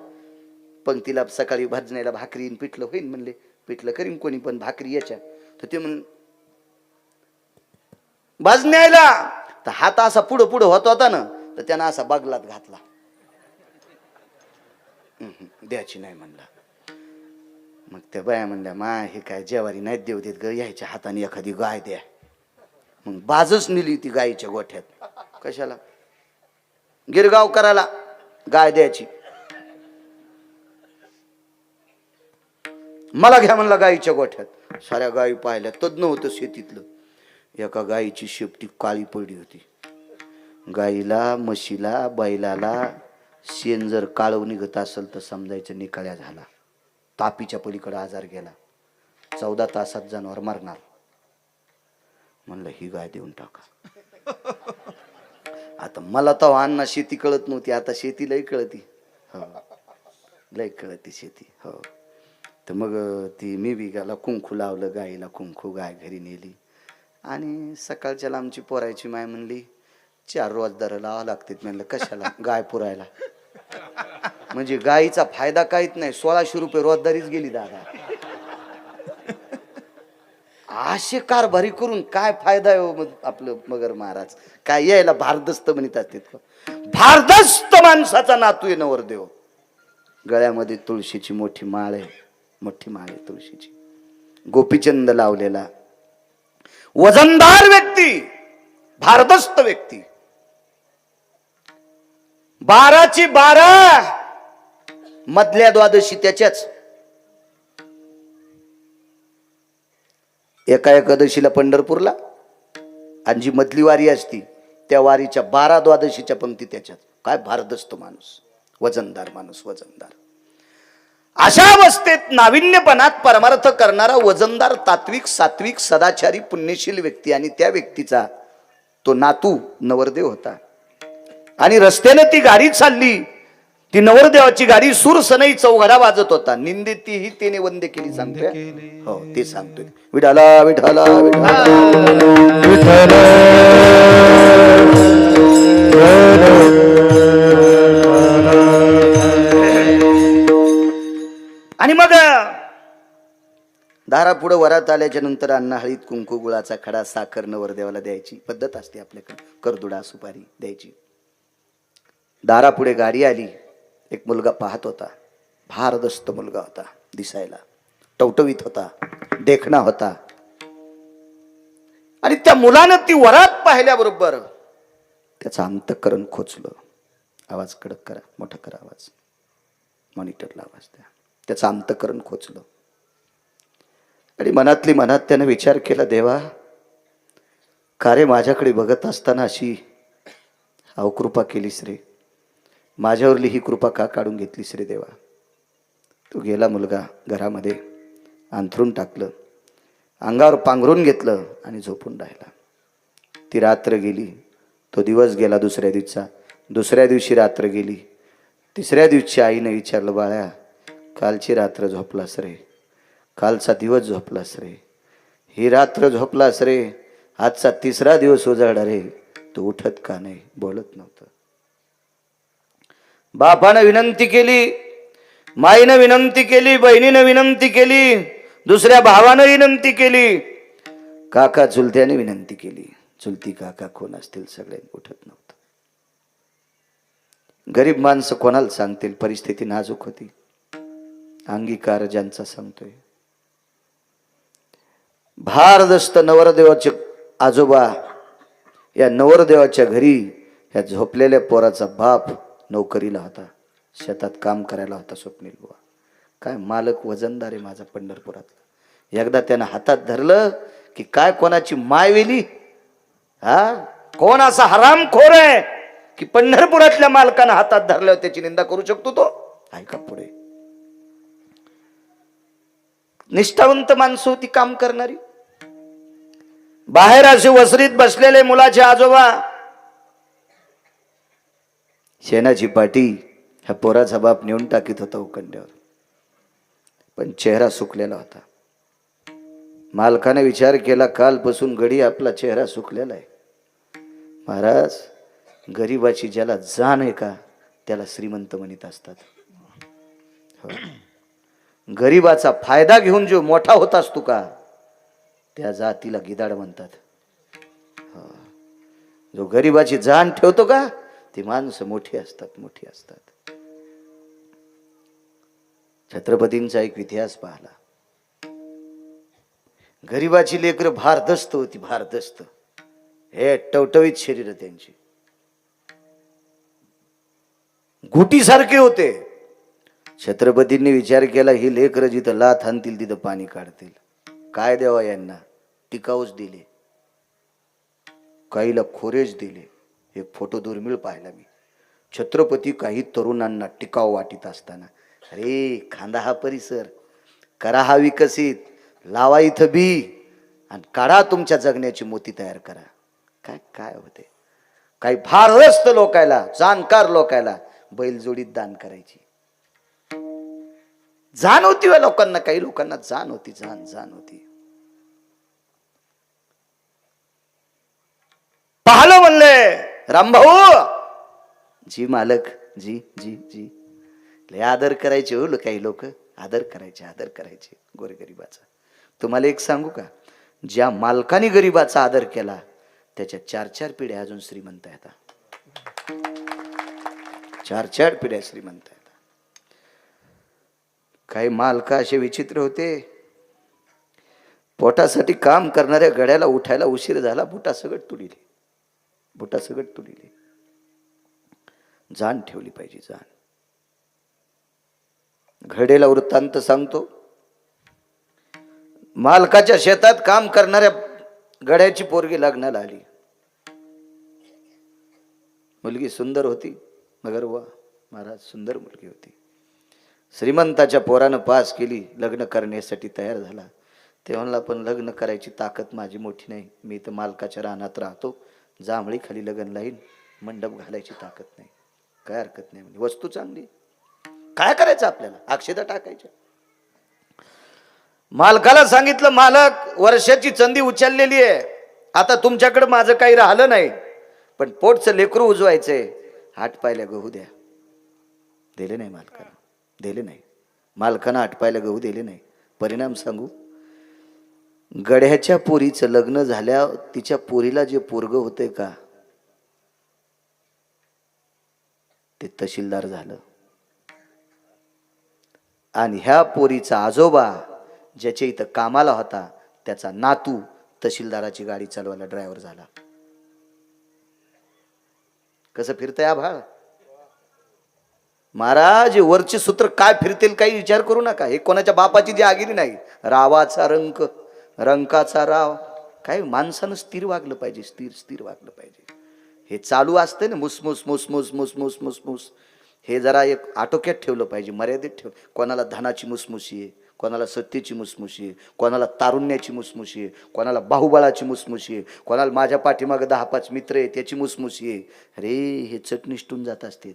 Speaker 1: पंक्तीला सकाळी भाजण्याला भाकरी पिठलं होईल. म्हणले पिठलं करीन कोणी, पण भाकरी याच्या. तर ते म्हण भाजण्याला तर हात असा पुढं पुढं होत होता ना, तर त्यानं असा बागलात घातला. द्यायची नाही म्हणला. मग त्या बाया म्हणल्या मा हे काय ज्वारी नाही देऊ देत ग, यायच्या हाताने एखादी गाय द्या. मग बाजच नेली ती गायीच्या गोठ्यात. कशाला? गिरगाव करायला गाय द्यायची. मला घ्या म्हणला गायीच्या गोठ्यात. साऱ्या गायी पाहिल्या. तज्ञ होतं शेतीतलं. एका गायीची शेपटी काळी पडली होती. गायीला, म्हशीला, बैलाला शेण जर काळव निघत असेल तर समजायचं निकाळ्या झाला. तापीच्या पलीकडे आजार गेला. 14 तासात जनावर मरणार. म्हणलं ही गाय देऊन टाका. आता मला तर अण्णा शेती कळत नव्हती. आता शेती लय कळती. हो, लय कळती शेती. हो. तर मग ती मी बी गाला कुंकू लावलं गायीला. कुंकू गाय घरी नेली. आणि सकाळच्याला आमची पोरायची माय म्हणली 4 रोजदार लावा लागतात. म्हणलं कशाला? गाय पुरायला. म्हणजे गायीचा फायदा काहीच नाही. 1600 रुपये रोजदारीच गेली दादा. असे कारभारी करून काय फायदा आहे आपलं मगर महाराज? काय यायला भारदस्त म्हणत असतात. भारदस्त माणसाचा नातू आहे नवरदेव. गळ्यामध्ये तुळशीची मोठी माळ आहे. मोठी माळ आहे तुळशीची. गोपीचंद लावलेला वजनदार व्यक्ती, भारदस्त व्यक्ती. 12ची 12 मधल्या द्वादशी त्याच्याच. एका एकादशीला पंढरपूरला आणि जी मधली वारी असती त्या वारीच्या 12 द्वादशीच्या पंक्ती त्याच्यात. काय भारदस्त माणूस, वजनदार माणूस, वजनदार. अशा अवस्थेत नाविन्यपणात परमार्थ करणारा वजनदार, तात्विक, सात्विक, सदाचारी, पुण्यशील व्यक्ती. आणि त्या व्यक्तीचा तो नातू नवरदेव होता. आणि रस्त्याने ती गाडी चालली. ती नवरदेवाची गाडी सूर सनई चौघडा वाजत होता. निंदे तीही त्याने वंदे केली सांगतोय. हो ते सांगतोय. विठाला विठाला विठाला. आणि मग दारापुढे वरात आल्याच्या नंतर अण्णा हळीत कुंकू, गुळाचा खडा, साखर नवरदेवाला द्यायची पद्धत असते आपल्याकडे. करदुडा, सुपारी द्यायची. दारापुढे गाडी आली. एक मुलगा पाहत होता. भारदस्त मुलगा होता. दिसायला टवटवीत होता, देखणा होता. आणि त्या मुलानं ती वरात पाहिल्याबरोबर त्याचं अंतःकरण खोचलं. आवाज कडक करा, मोठा करा आवाज, मॉनिटरला आवाज द्या. त्याचं अंतःकरण खोचलं. आणि मनातली मनात त्यानं विचार केला, देवा का रे माझ्याकडे बघत असताना अशी अवकृपा केलीस रे? माझ्यावरली ही कृपा का काढून घेतलीस रे देवा? तो गेला मुलगा घरामध्ये, अंथरून टाकलं, अंगावर पांघरून घेतलं आणि झोपून राहिला. ती रात्र गेली. तो दिवस गेला दुसऱ्या दिवसा. दुसऱ्या दिवशी रात्र गेली. तिसऱ्या दिवशी आईने विचारलं, बाळा कालची रात्र झोपलास रे? कालचा दिवस झोपलास रे? ही रात्र झोपलास रे? आजचा 3रा दिवस उजाडा रे. तू उठत का नाही? बोलत नव्हतं. बापानं विनंती केली, माईनं विनंती केली, बहिणीनं विनंती केली, दुसऱ्या भावानं विनंती केली, काका चुलत्याने विनंती केली. चुलती काका कोण असतील सगळे उठत नव्हतं. गरीब माणसं कोणाला सांगतील? परिस्थिती नाजूक होती. अंगीकार ज्यांचा सांगतोय. भारदस्त नवरदेवाचे आजोबा या नवरदेवाच्या घरी ह्या झोपलेल्या पोराचा बाप नोकरीला होता. शेतात काम करायला होता स्वप्नील बुवा. काय मालक वजनदार आहे माझा पंढरपुरातला. एकदा त्यानं हातात धरलं की काय कोणाची माय वेली. हा, कोण असा हरामखोर आहे की पंढरपुरातल्या मालकानं हातात धरल्यावर त्याची निंदा करू शकतो तो? ऐका पुढे. निष्ठावंत माणसं होती काम करणारी. बाहेर असे वसरीत बसलेले मुलाचे आजोबा, शेणाची पाटी ह्या पोराचा बाप नेऊन टाकीत होता उकंड्यावर, पण चेहरा सुकलेला होता. मालकाने विचार केला, कालपासून गडी आपला चेहरा सुकलेला आहे. महाराज, गरीबाची ज्याला जाण आहे का त्याला श्रीमंत म्हणत असतात. हो. गरीबाचा फायदा घेऊन जो मोठा होत असतो का त्या जातीला गिदाड म्हणतात. हो. जो गरीबाची जाण ठेवतो का ती माणसं मोठी असतात, मोठी असतात. छत्रपतींचा एक इतिहास पाहला. गरीबाची लेकरं भारदस्त होती, भारदस्त. हे टवटवीत शरीर त्यांची, घुटीसारखे होते. छत्रपतींनी विचार केला, ही लेकरं जिथं लाथ आणतील तिथं पाणी काढतील. काय द्यावा यांना? टिकाऊच दिले, काहीला खोरेच दिले. एक फोटो दुर्मिळ पाहिला मी. छत्रपती काही तरुणांना टिकाऊ वाटीत असताना, अरे खांदा हा परिसर, करा हा विकसित, लावा इथं बी आणि काढा तुमच्या जगण्याची मोती तयार करा. काय काय होते? काही भारदस्त लोकायला, जाणकार लोकायला बैलजोडीत दान करायची जाण होती व लोकांना. काही लोकांना जाण होती, जाण होती. पाहलं म्हणले, रामभाऊ जी मालक, जी जी जी लय आदर करायचे हो काही लोक, आदर करायचे गोरगरिबाचा. तुम्हाला एक सांगू का, ज्या मालकाने गरीबाचा आदर केला त्याच्या 4-4 पिढ्या अजून श्रीमंत आहेत. 4-4 पिढ्या श्रीमंत आहेत. काही मालक असे विचित्र होते, पोटासाठी काम करणाऱ्या गड्याला उठायला उशीर झाला, बुटासकट तुडिले. जाण ठेवली पाहिजे, जाण. घडेला वृत्तांत सांगतो. मालकाच्या शेतात काम करणाऱ्या गड्याची पोरगी लग्नाला आली. मुलगी सुंदर होती, मगर वा महाराज, सुंदर मुलगी होती. श्रीमंताच्या पोरानं पास केली, लग्न करण्यासाठी तयार झाला. ते म्हणला, पण लग्न करायची ताकद माझी मोठी नाही, मी तर मालकाच्या रानात राहतो, जांभळी खाली लग्न लाईन, मंडप घालायची ताकद नाही. काय हरकत नाही म्हणजे, वस्तू चांगली, काय करायचं आपल्याला, अक्षता टाकायच्या. मालकाला सांगितलं, मालक वर्षाची चंदी उचललेली आहे, आता तुमच्याकडे माझं काही राहिलं नाही, पण पोटचं लेकरू उजवायचंय, 8 पायल्या गहू द्या. दिले नाही मालकाला, दिले नाही. मालकानं 8 पायल्या गहू दिले नाही. परिणाम सांगू, गड्याच्या पोरीचं लग्न झाल्या, तिच्या पोरीला जे पोरग होते का ते तहसीलदार झालं. आणि ह्या पोरीचा आजोबा ज्याच्या इथं कामाला होता त्याचा नातू तहसीलदाराची गाडी चालवायला ड्रायव्हर झाला. कसं फिरतंय आभाळ महाराज. वरचे सूत्र काय फिरतील काही विचार करू नका. हे कोणाच्या बापाची जी आगिरी नाही. रावाचा रंक, रंकाचा राव. काय माणसानं स्थिर वागलं पाहिजे, स्थिर वागलं पाहिजे. हे चालू असतं ना, मुसमुस मुसमुस मुसमुस मुसमुस, हे जरा एक आटोक्यात ठेवलं पाहिजे, मर्यादित ठेव. कोणाला धनाची मुसमुशी आहे, कोणाला सत्तेची मुसमुशी आहे, कोणाला तारुण्याची मुसमुशी आहे, कोणाला बाहुबळाची मुसमुशी आहे, कोणाला माझ्या पाठीमागं 10-5 मित्र आहे त्याची मुसमुशी आहे. अरे हे चट निष्ठून जात असते.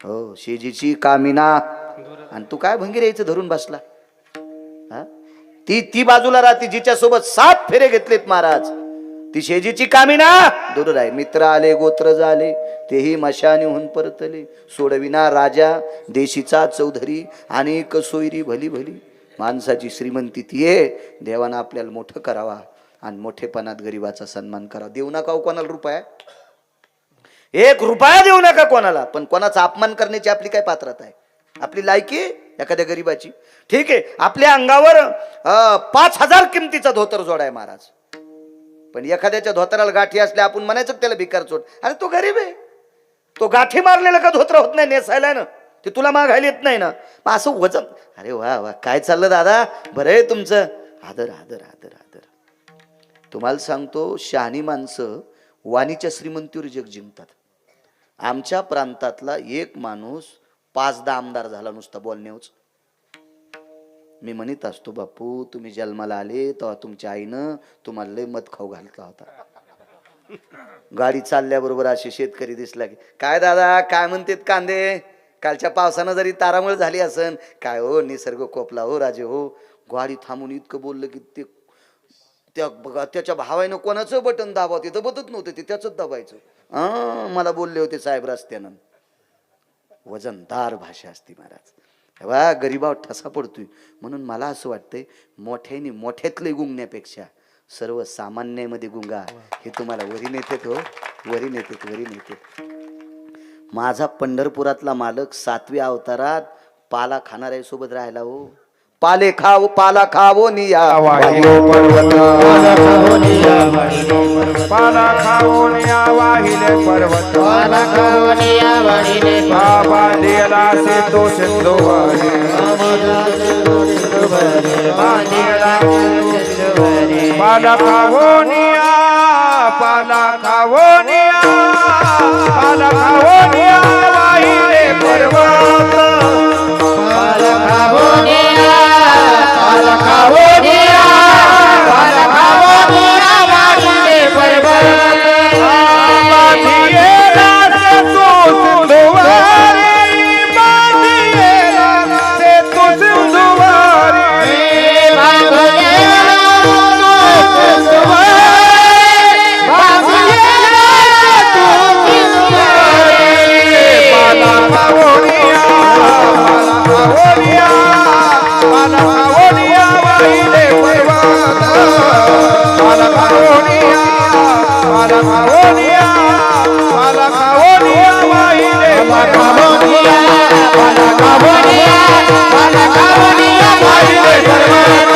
Speaker 1: हो, शेजीची कामिना, आणि तू काय भंगीर यायचं धरून बसला. हा, ती बाजूला राहते जिच्या सोबत 7 फेरे घेतलेत महाराज, ती शेजीची कामिना दूर आहे. मित्र आले, गोत्र झाले, तेही मशानीहून परतले, सोडविना राजा देशीचा चौधरी, अनेक सोयरी भली भली. माणसाची श्रीमंती ती आहे, देवानं आपल्याला मोठं करावा आणि मोठेपणात गरीबाचा सन्मान करावा. देऊ नका कोणाला रुपया, 1 रुपया देऊ नका कोणाला, पण कोणाचा अपमान करण्याची आपली काय पात्रता आहे, आपली लायकी एखाद्या गरीबाची. ठीक आहे, आपल्या अंगावर 5000 किमतीचा धोतर जोडाय महाराज, पण एखाद्याच्या धोतराला गाठी असल्या आपण म्हणायचं त्याला भिकार चोट. अरे तो गरीब आहे, तो गाठी मारलेला का धोत्र होत नाही नेसायला ना, ते तुला मागायला येत नाही ना, मग असं वजन. अरे वा वा, काय चाललं दादा, बरं आहे तुमचं. आदर आदर आदर आदर. तुम्हाला सांगतो, शहाणी माणसं वाणीच्या श्रीमंतीवर जग जिंकतात. आमच्या प्रांतातला एक माणूस 5-10 आमदार झाला नुसता बोलण्याच. मी म्हणत असतो, बापू तुम्ही जन्माला आले तेव्हा तुमच्या आईनं तुम्हाला लय मत खाऊ घालता होता. गाडी चालल्याबरोबर असे शेतकरी दिसला की, काय दादा काय म्हणतात कांदे, कालच्या पावसानं जरी तारामळ झाली असन, काय हो निसर्ग कोपला हो राजे हो. गाडी थांबून इतकं बोललं की ते त्या बघा त्याच्या भावानं कोणाचं बटन दाबाव, तिथं बतत नव्हतं, ते त्याच दाबायचं. मला बोलले होते साहेब रस्त्यानं. वजनदार भाषा असते महाराज. वा गरीबावर ठसा पडतोय. म्हणून मला असं वाटतंय, मोठ्याने मोठ्यातले गुंगण्यापेक्षा सर्वसामान्यामध्ये गुंगा, हे तुम्हाला वरी नेतेत हो, वरी नेतेत, वरी नेतेत. माझा पंढरपुरातला मालक 7व्या अवतारात पाला खाणाऱ्या सोबत राहिला हो. पाले खाव पाला खावो निया
Speaker 2: वाहिलो पर्वत, पाला खाऊन या वाहिले पर्वत, पाला खाऊन या वाहिले पर्वत, पाला खाऊन या वाहिले पर्वत, बांधिला से तो सिंधुवरे, बांधिला पाला खाऊन या, पाला खाऊन या, पाला खाऊन या वाहिले पर्वत, पाला खाऊन या, पाला खाऊन या, पाला खाऊन या वाहिले पर्वत, बांधिला से तो सिंधुवरे, बांधिला से तो सिंधुवरे, बांधिला तो सिंधुवरे, बांधिला तो सिंधुवरे, पाला खाऊन या, पाला खाऊन या, पाला खाऊन या वाहिले पर्वत, पाला खाऊन या, पाला खाऊन या, पाला खाऊन या वाहिले पर्वत, पाला खाऊन या, पाला खाऊन या वाहिले पर्वत,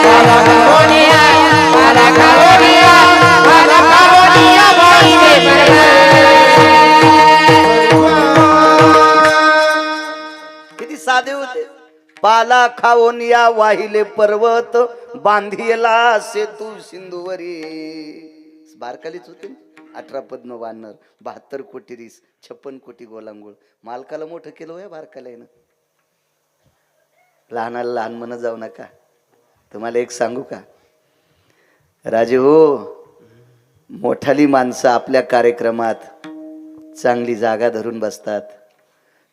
Speaker 2: पाला खाऊन या, पाला खाऊन या, पाला खाऊन या वाहिले पर्वत.
Speaker 1: किती साधे होते. पाला खाऊन या वाहिले पर्वत, बांधिला सेतू सिंधुवरी. बारकालीच होते ना. 18 पद्म वानर, 72 कोटी रीस, 56 कोटी गोलांगोळ. मालकाला मोठं केलं या बारकाल्यानं. लहानाला लहान म्हणत जाऊ नका. तुम्हाला एक सांगू का राजे हो, मोठाली माणसं आपल्या कार्यक्रमात चांगली जागा धरून बसतात,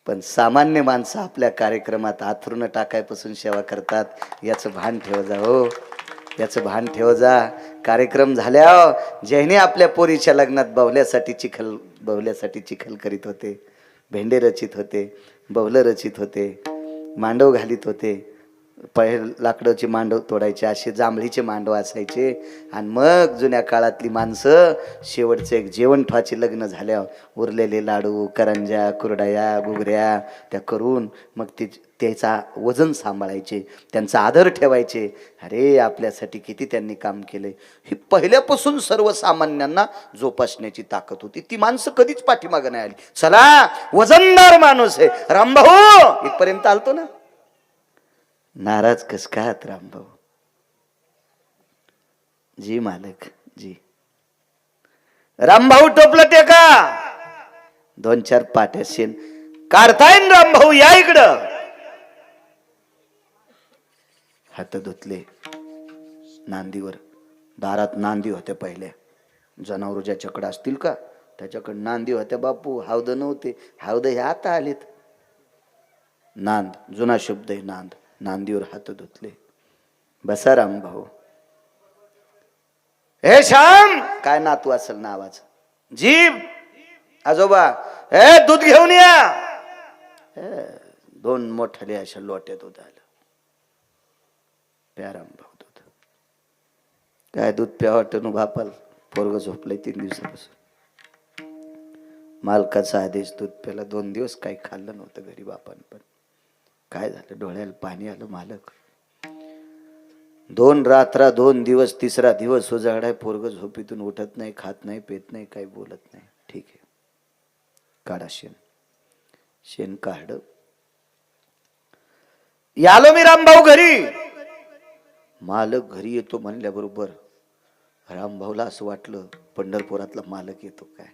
Speaker 1: पण सामान्य माणसं आपल्या कार्यक्रमात आथरून टाकायपासून सेवा करतात. याचं भान ठेव जा हो, याचं भान ठेव जा. कार्यक्रम झाल्या ज्याने आपल्या पोरीच्या लग्नात बवल्यासाठी चिखल करीत होते, भेंडे रचित होते, बवलं रचित होते, मांडव घालीत होते. पहिले लाकडाची मांडव तोडायचे, असे जांभळीचे मांडव असायचे. आणि मग जुन्या काळातली माणसं शेवटचं एक जेवण ठेवायचे लग्न झाल्यावर उरलेले लाडू, करंज्या, कुरडया, घुगऱ्या त्या करून मग त्याचा वजन सांभाळायचे, त्यांचा आदर ठेवायचे. अरे आपल्यासाठी किती त्यांनी काम केलंय. ही पहिल्यापासून सर्वसामान्यांना जोपासण्याची ताकद होती. ती माणसं कधीच पाठीमागं नाही आली. चला वजनदार माणूस आहे रामभाऊ, इथपर्यंत आलतो ना. नाराज कस काय आहात रामभाऊ? जी मालक जी. रामभाऊ टोपलं ते का 2-4 पाट्या शेण काढताय रामभाऊ, या इकडं. हात धुतले नांदीवर. दारात नांदी होत्या पहिल्या. जनावर ज्याच्याकडे असतील का त्याच्याकडे नांदी होत्या बापू. हावद नव्हते, हावद हे आता आलेत. नांद जुना शब्द आहे नांद. नांदीवर हात धुतले. बसा रामभाऊ. हे श्याम, काय नातू असेल नावाचं. जीव आजोबा, हे दूध घेऊन या. 2 मोठाले अशा लोट्यात दूध आलं. प्या रामभाऊ दूध. काय दूध प्या वाटून बापाल. पोरग झोपलंय 3 दिवसापासून. मालकाचा आदेश दूध प्याला. 2 दिवस काही खाल्लं नव्हतं घरी बापान. पण काय झालं, डोळ्याला पाणी आलं. मालक 2 रात्र 2 दिवस, 3रा दिवस उजाडाय. पोरग झोपीतून उठत नाही, खात नाही, पेत नाही, काही बोलत नाही. ठीक आहे, काढा शेण. शेण काढ. यालो मी रामभाऊ घरी. मालक घरी येतो म्हणल्याबरोबर रामभाऊला असं वाटलं पंढरपुरातला मालक येतो काय.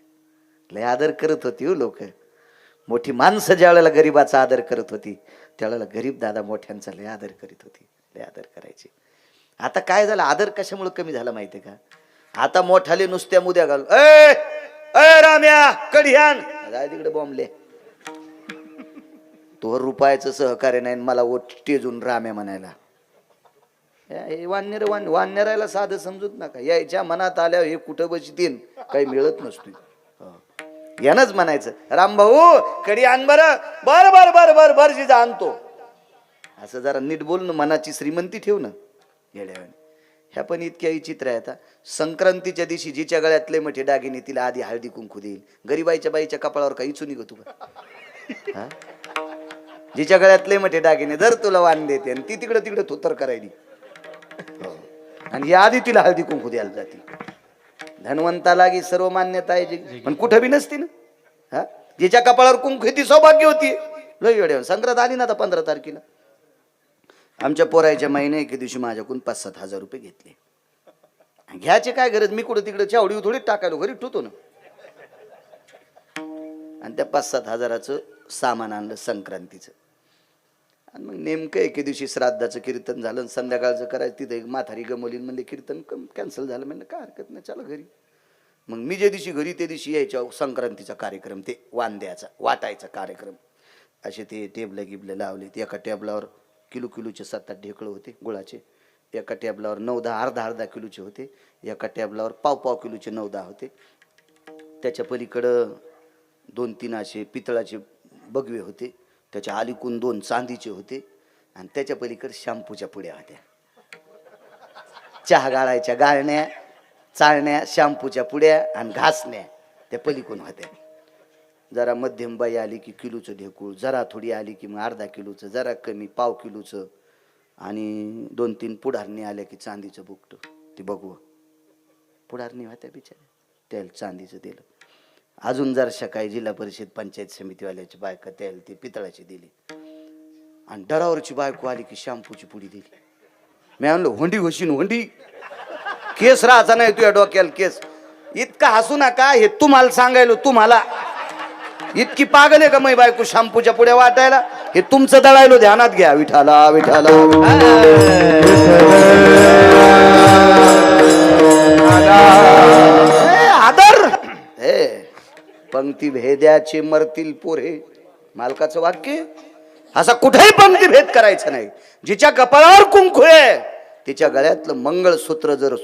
Speaker 1: लय आदर करत होती हो लोक. मोठी माणसं ज्या वेळेला गरीबाचा आदर करत होती त्यावेळेला गरीब दादा मोठ्यांचा लय आदर करीत होती. लय आदर करायचे. आता काय झालं, आदर कशामुळे कमी झाला माहितीये का. आता मोठाले नुसत्या मुद्या घालून ए राम्या कढियान जाय तिकडे बॉम्बले. तो रुपयाचं सहकार्य नाही मला ओट टेजून राम्या म्हणायला. वानरायला साधं समजूत नका. यायच्या मनात आल्या हे कुठं बसतील काही मिळत नसतो. यानच म्हणायचं रामभाऊ कडी आण बरं. बर बर बर बर बर जिजा आणतो. असं जरा नीट बोलणं मनाची श्रीमंती ठेव ना येड्यावानी. ह्या पण इतक्या विचित्र आहे. आता संक्रांतीच्या दिवशी जिच्या गळ्यातले मोठे दागिने तिला आधी हळदी कुंकू देईल. गरीबाईच्या बाईच्या कपाळावर काही इचू निघ तू का. जिच्या गळ्यातले मोठे दागिने जर तुला वाण देते आणि ती तिकडे तिकडे थोतर करायली आणि या आधी तिला हळदी कुंकू द्यायला जाते. धनवंताला की सर्व मान्यता आहे पण कुठं बी नसते ना. हा जिच्या कपाळावर कुंकू ती सौभाग्य होती. लय वेळ संक्रांत आली ना आता 15 तारखेला. आमच्या पोरायच्या महिने एके दिवशी माझ्याकडून 5-7 हजार रुपये घेतले. घ्यायचे काय गरज, मी कुठं तिकडे चावडी थोडी टाकायलो घरी ठेवतो ना. आणि त्या 5-7 हजाराचं सामान आणलं संक्रांतीचं. आणि मग नेमकं एके दिवशी श्राद्धाचं कीर्तन झालं. संध्याकाळचं करायचं तिथे एक म्हातारी गमवली म्हणले कीर्तन कॅन्सल झालं. म्हणलं काय हरकत नाही चला घरी. मग मी जे दिवशी घरी ते दिवशी यायच्या संक्रांतीचा कार्यक्रम ते वांद्याचा वाटायचा कार्यक्रम. असे ते टेबलं गिबलं लावले. एका टेबलावर किलोचे 7-8 ढेकळं होते गुळाचे. एका टेबलावर 9-10 अर्धा किलोचे होते. एका टेबलावर पाव किलोचे 9-10 होते. त्याच्या पलीकडं 2-3 असे पितळाचे बगवे होते. त्याच्या अलीकून 2 चांदीचे होते. आणि त्याच्या पलीकडे शॅम्पूच्या पुड्या होत्या. चहा गाळायच्या गाळण्या चाळण्या शॅम्पूच्या पुड्या आणि घासण्या त्या पलीकडून होत्या. जरा मध्यम बाई आली की किलोचं ढेकूळ, जरा थोडी आली की मग अर्धा किलोचं, जरा कमी पाव किलोचं आणि 2-3 पुढारणी आल्या की चांदीचं बुकट ती बघू पुढारणी होत्या बिचाऱ्या त्याला चांदीचं दिलं. अजून जर सकाळी जिल्हा परिषद पंचायत समितीवाल्याची बायका त्याला ती पितळाची दिली. आणि डरावरची बायको आली की शॅम्पूची पुडी दिली. मी म्हणलो होंडी घोशीन होंडी केस राहायचा नाही तुझ्या डोक्याला केस. इतका हसू नका हे तुम्हाला सांगायलो. तुम्हाला इतकी पागल आहे का मै बायको शॅम्पूच्या पुड्या वाटायला. हे तुमचं दळायलो ध्यानात घ्या. विठाला विठाला आदर हे पंक्ती भेद्याचे मरतील पोरे मालकाचं वाक्य. असा कुठेही पंक्ती भेद करायचा नाही. जिच्या कपाळावर कुंकू आहे तिच्या गळ्यातलं मंगळसूत्र जर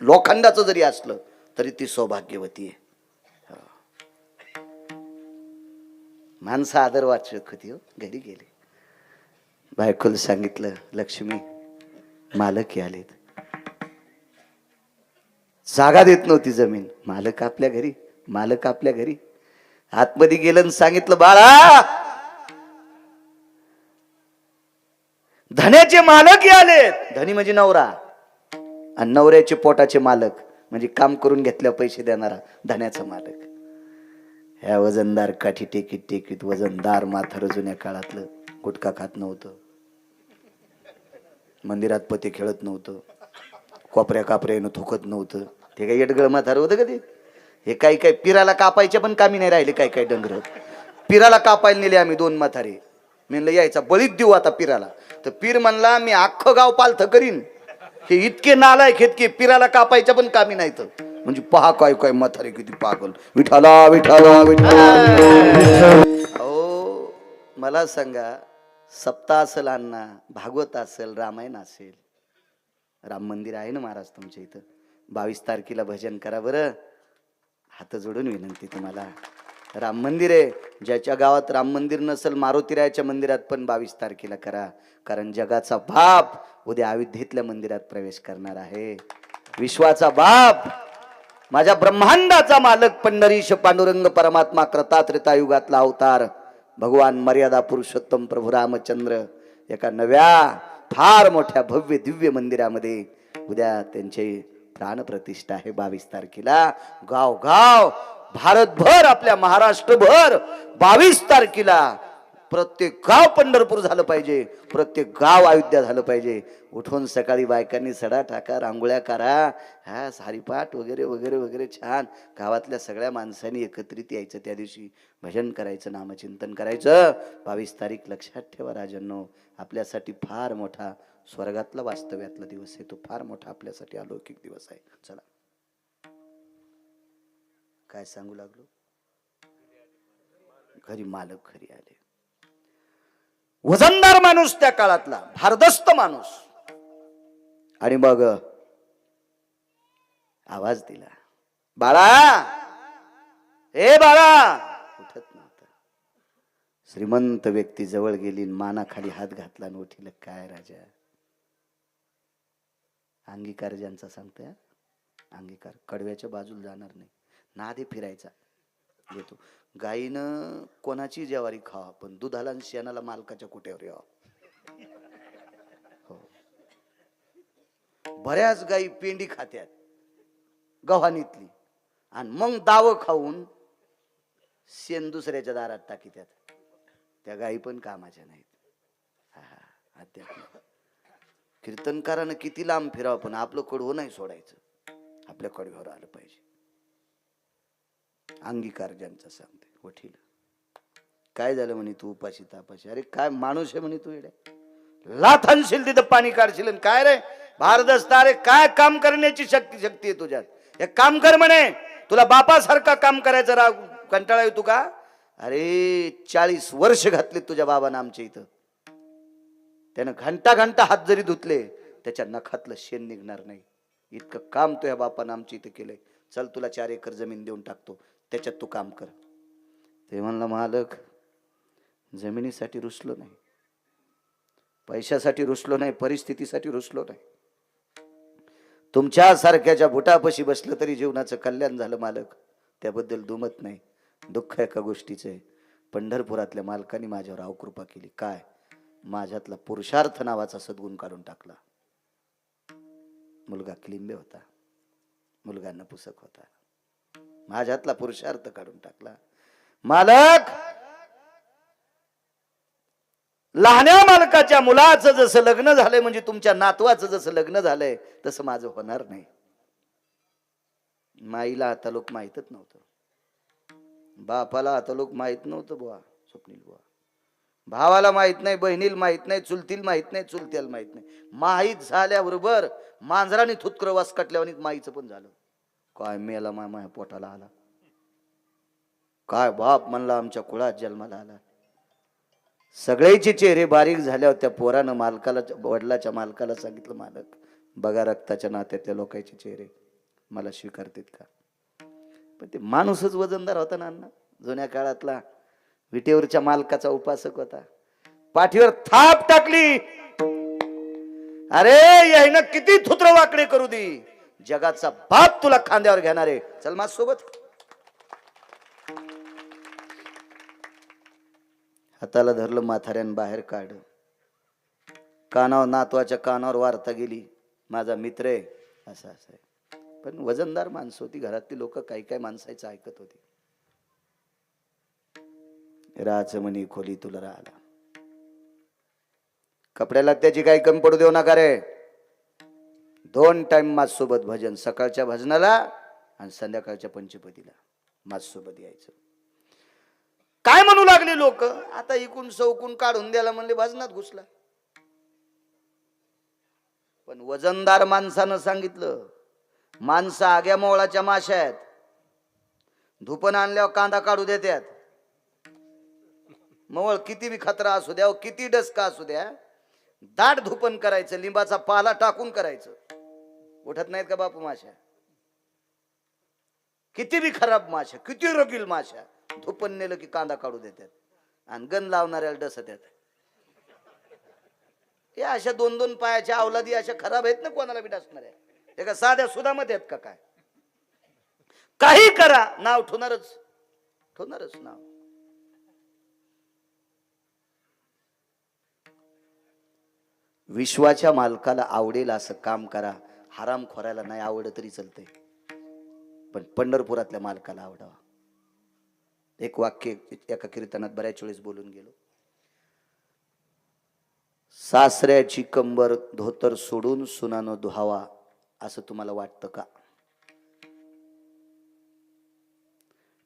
Speaker 1: लोखंडाचं जरी असलं तरी ती सौभाग्यवती आहे. माणसं आदर वाचक होती. घरी गेले बायकोला सांगितलं लक्ष्मी मालक आलेत. जागा देत नव्हती जमीन. मालक आपल्या घरी मालक आपल्या घरी. आतमध्ये गेलं आणि सांगितलं बाळा धन्याचे मालक आलेत. धनी म्हणजे नवरा आणि नवऱ्याचे पोटाचे मालक म्हणजे काम करून घेतल्या पैसे देणारा धन्याचा मालक. ह्या वजनदार काठी टेकीत टेकीत वजनदार माथार जुन्या काळातलं गुटखा खात नव्हतं. मंदिरात पते खेळत नव्हतं. कोपऱ्या कापऱ्यानं थुकत नव्हतं. ते काही येडगळ म्हातार होतं का ते. हे काही काही पिराला कापायच्या पण कामी नाही राहिले. काही काही डंगर पिराला कापायला नेले आम्ही 2 म्हातारे. म्हणलं यायचा बळीत देऊ आता पिराला. तर पीर म्हणला मी अख्खं गाव पालथं करीन. हे इतके नालायक इतके पिराला कापायच्या पण कामी नाहीत. म्हणजे पहा काय काय म्हातारे किती पागल. विठाला विठाला विठाला. हो मला सांगा सप्ताह असेल अण्णा भागवत असेल रामायण असेल. राम मंदिर आहे ना महाराज तुमच्या इथं. 22 तारखेला भजन करा बरं. हात जोडून विनंती तुम्हाला. राम मंदिर आहे. ज्याच्या गावात राम मंदिर नसेल मारुतीरायाच्या मंदिरात पण 22 तारखेला करा. कारण जगाचा बाप उद्या अयोध्येतल्या मंदिरात प्रवेश करणार आहे. विश्वाचा बाप माझ्या ब्रह्मांडाचा मालक पंढरीश पांडुरंग परमात्मा कृता त्रेतायुगातला अवतार भगवान मर्यादा पुरुषोत्तम प्रभू रामचंद्र एका नव्या फार मोठ्या भव्य दिव्य मंदिरामध्ये उद्या त्यांचे प्राणप्रतिष्ठा आहे. 22 तारखेला गाव गाव भारतभर, आपल्या महाराष्ट्रभर 22 तारखेला प्रत्येक गाव पंढरपूर झालं पाहिजे, प्रत्येक गाव अयोध्या झालं पाहिजे. उठून सकाळी बायकांनी सडा टाका, रांगोळ्या करा, हा हरिपाठ वगैरे वगैरे वगैरे छान. गावातल्या सगळ्या माणसांनी एकत्रित यायचं, त्या दिवशी भजन करायचं, नामचिंतन करायचं. 22 तारीख लक्षात ठेवा राजांनो, आपल्यासाठी फार मोठा स्वर्गातला वास्तव्यातला दिवस आहे. तो फार मोठा आपल्यासाठी अलौकिक दिवस आहे. चला, काय सांगू लागलो? घरी मालक घरी आले. वजनदार माणूस त्या काळातला, भारदस्त माणूस. आणि मग आवाज दिला, बाळा, ए बाळा. उठत नव्हता. श्रीमंत व्यक्ती जवळ गेली, मानाखाली हात घातला आणि उठील. काय राजा? अंगीकार ज्यांचा सांगतोय, अंगीकार कडव्याच्या बाजूला जाणार नाही, नादे फिरायचा. येतो गाईनं कोणाची ज्वारी खावा, पण दुधाला आणि शेणाला मालकाच्या कुट्यावर यावं. हो. बऱ्याच गाई पेंडी खात्यात गव्हाणीतली, आणि मग दाव खाऊन शेण दुसऱ्याच्या दारात टाकीत्यात. त्या गाई पण कामाच्या नाहीत. अध्यात्म. कीर्तनकारानं किती लांब फिरावं, पण आपलं कडवं नाही सोडायचं, आपल्या कडव्यावर आलं पाहिजे. अंगीकार ज्यांचा सांगते. वठील, काय झालं म्हणे? तू उपाशी तापाशी. अरे काय माणूस आहे म्हणे तू? येडे लाथ आणशील तिथं पाणी काढशील. काय रे भारदस्ता, अरे काय काम करण्याची शक्ती आहे तुझ्यात? हे काम कर म्हणे, तुला बापासारखा काम करायचं राग कंटाळा येतो का? अरे 40 वर्ष घातले तुझ्या बाबानं आमच्या इथं. त्यानं घंटा घंटा हात जरी धुतले, त्याच्या नखातलं शेण निघणार नाही. इतकं काम तुझ्या बापानं आमच्या इथं केलंय. चल, तुला 4 एकर जमीन देऊन टाकतो, त्याच्यात तू काम कर. ते म्हणला, मालक, जमिनीसाठी रुसलो नाही, पैशासाठी रुसलो नाही, परिस्थितीसाठी रुसलो नाही. तुमच्या सारख्याच्या बुटापाशी बसलं तरी जीवनाचं कल्याण झालं मालक, त्याबद्दल दुमत नाही. दुःख एका गोष्टीचं आहे, पंढरपुरातल्या मालकाने माझ्यावर अवकृपा केली. काय? माझ्यातला पुरुषार्थ नावाचा सद्गुण काढून टाकला. मुलगा क्लिंबे होता, मुलगा नपुसक होता, माझ्यातला पुरुषार्थ काढून टाकला. मालक, लहान्या मालकाच्या मुलाचं जसं लग्न झालंय, म्हणजे तुमच्या नातवाचं जसं लग्न झालंय, तसं माझं होणार नाही. माईला आता लोक माहीतच नव्हतं, बापाला आता लोक माहित नव्हतं. बुवा स्वप्नील बुवा, भावाला माहित नाही, बहिणीला माहित नाही, चुलतीला माहित नाही, चुलत्याला माहित नाही. माहीत झाल्याबरोबर मांजराने थुतकर वास कटल्यावर माईचं पण झालं. काय मेला माझ्या पोटाला आला, काय बाप म्हणला आमच्या कुळात जन्माला आला. सगळ्याचे चेहरे बारीक झाल्यावर त्या पोरानं मालकाला, वडिलाच्या मालकाला सांगितलं, मालक बघा, रक्ताच्या नात्यातल्या लोकांचे चेहरे मला स्वीकारतात का? पण ते माणूसच वजनदार होता ना अण्णा, जुन्या काळातला. विटेवरच्या मालकाचा उपासक होता. पाठीवर थाप टाकली, अरे यायनं किती थुत्र वाकडे करू दे, जगाचा बाप तुला खांद्यावर घेणार आहे, चल माझ सोबत. हाताला धरलं म्हाताऱ्यानं, बाहेर काढ. कानावर, नातवाच्या कानावर वार्ता गेली, माझा मित्र आहे, असं असं आहे. पण वजनदार माणसं होती घरातली लोक, काही काय माणसाचं ऐकत होती. राच म्हणी खोली तुला राहिला, कपड्याला त्याची काही कमी पडू देऊ नका रे. 2 टाइम माझ्यासोबत भजन, सकाळच्या भजनाला आणि संध्याकाळच्या पंचपदीला माझ्यासोबत यायचं. काय म्हणू लागले लोक, आता इकून सौकून काढून द्यायला म्हणले, भजनात घुसला. पण वजनदार माणसानं सांगितलं, माणसं आग्या मोळाच्या माश्या आहेत, धुपण आणल्यावर कांदा काढू देतात. मवळ किती बी खतरा असू द्या, किती डसका असू द्या, दाट धुपण करायचं, लिंबाचा पाला टाकून करायचं. उठत नाहीत का बापू माश्या? किती बी खराब माश्या, किती रगील माश्या, धुपण नेलं की कांदा काढू देतात आणि गण लावणाऱ्याला डसत्यात. हे अशा 2-2 पायाच्या अवलादी अशा खराब आहेत ना, कोणाला बी डसणाऱ्या. ते का साध्या सुधामध्ये आहेत का काय? काही करा, नाव ठेवणारच, ठेवणारच नाव. विश्वाच्या मालकाला आवडेल असं काम करा. हराम खोरायला नाही आवडत तरी चालतंय, पण पंढरपुरातल्या मालकाला आवडावा. एक वाक्य एका कीर्तनात बऱ्याच वेळेस बोलून गेलो. सासऱ्याची कंबर धोतर सोडून सुनानं धुवावा असं तुम्हाला वाटतं का?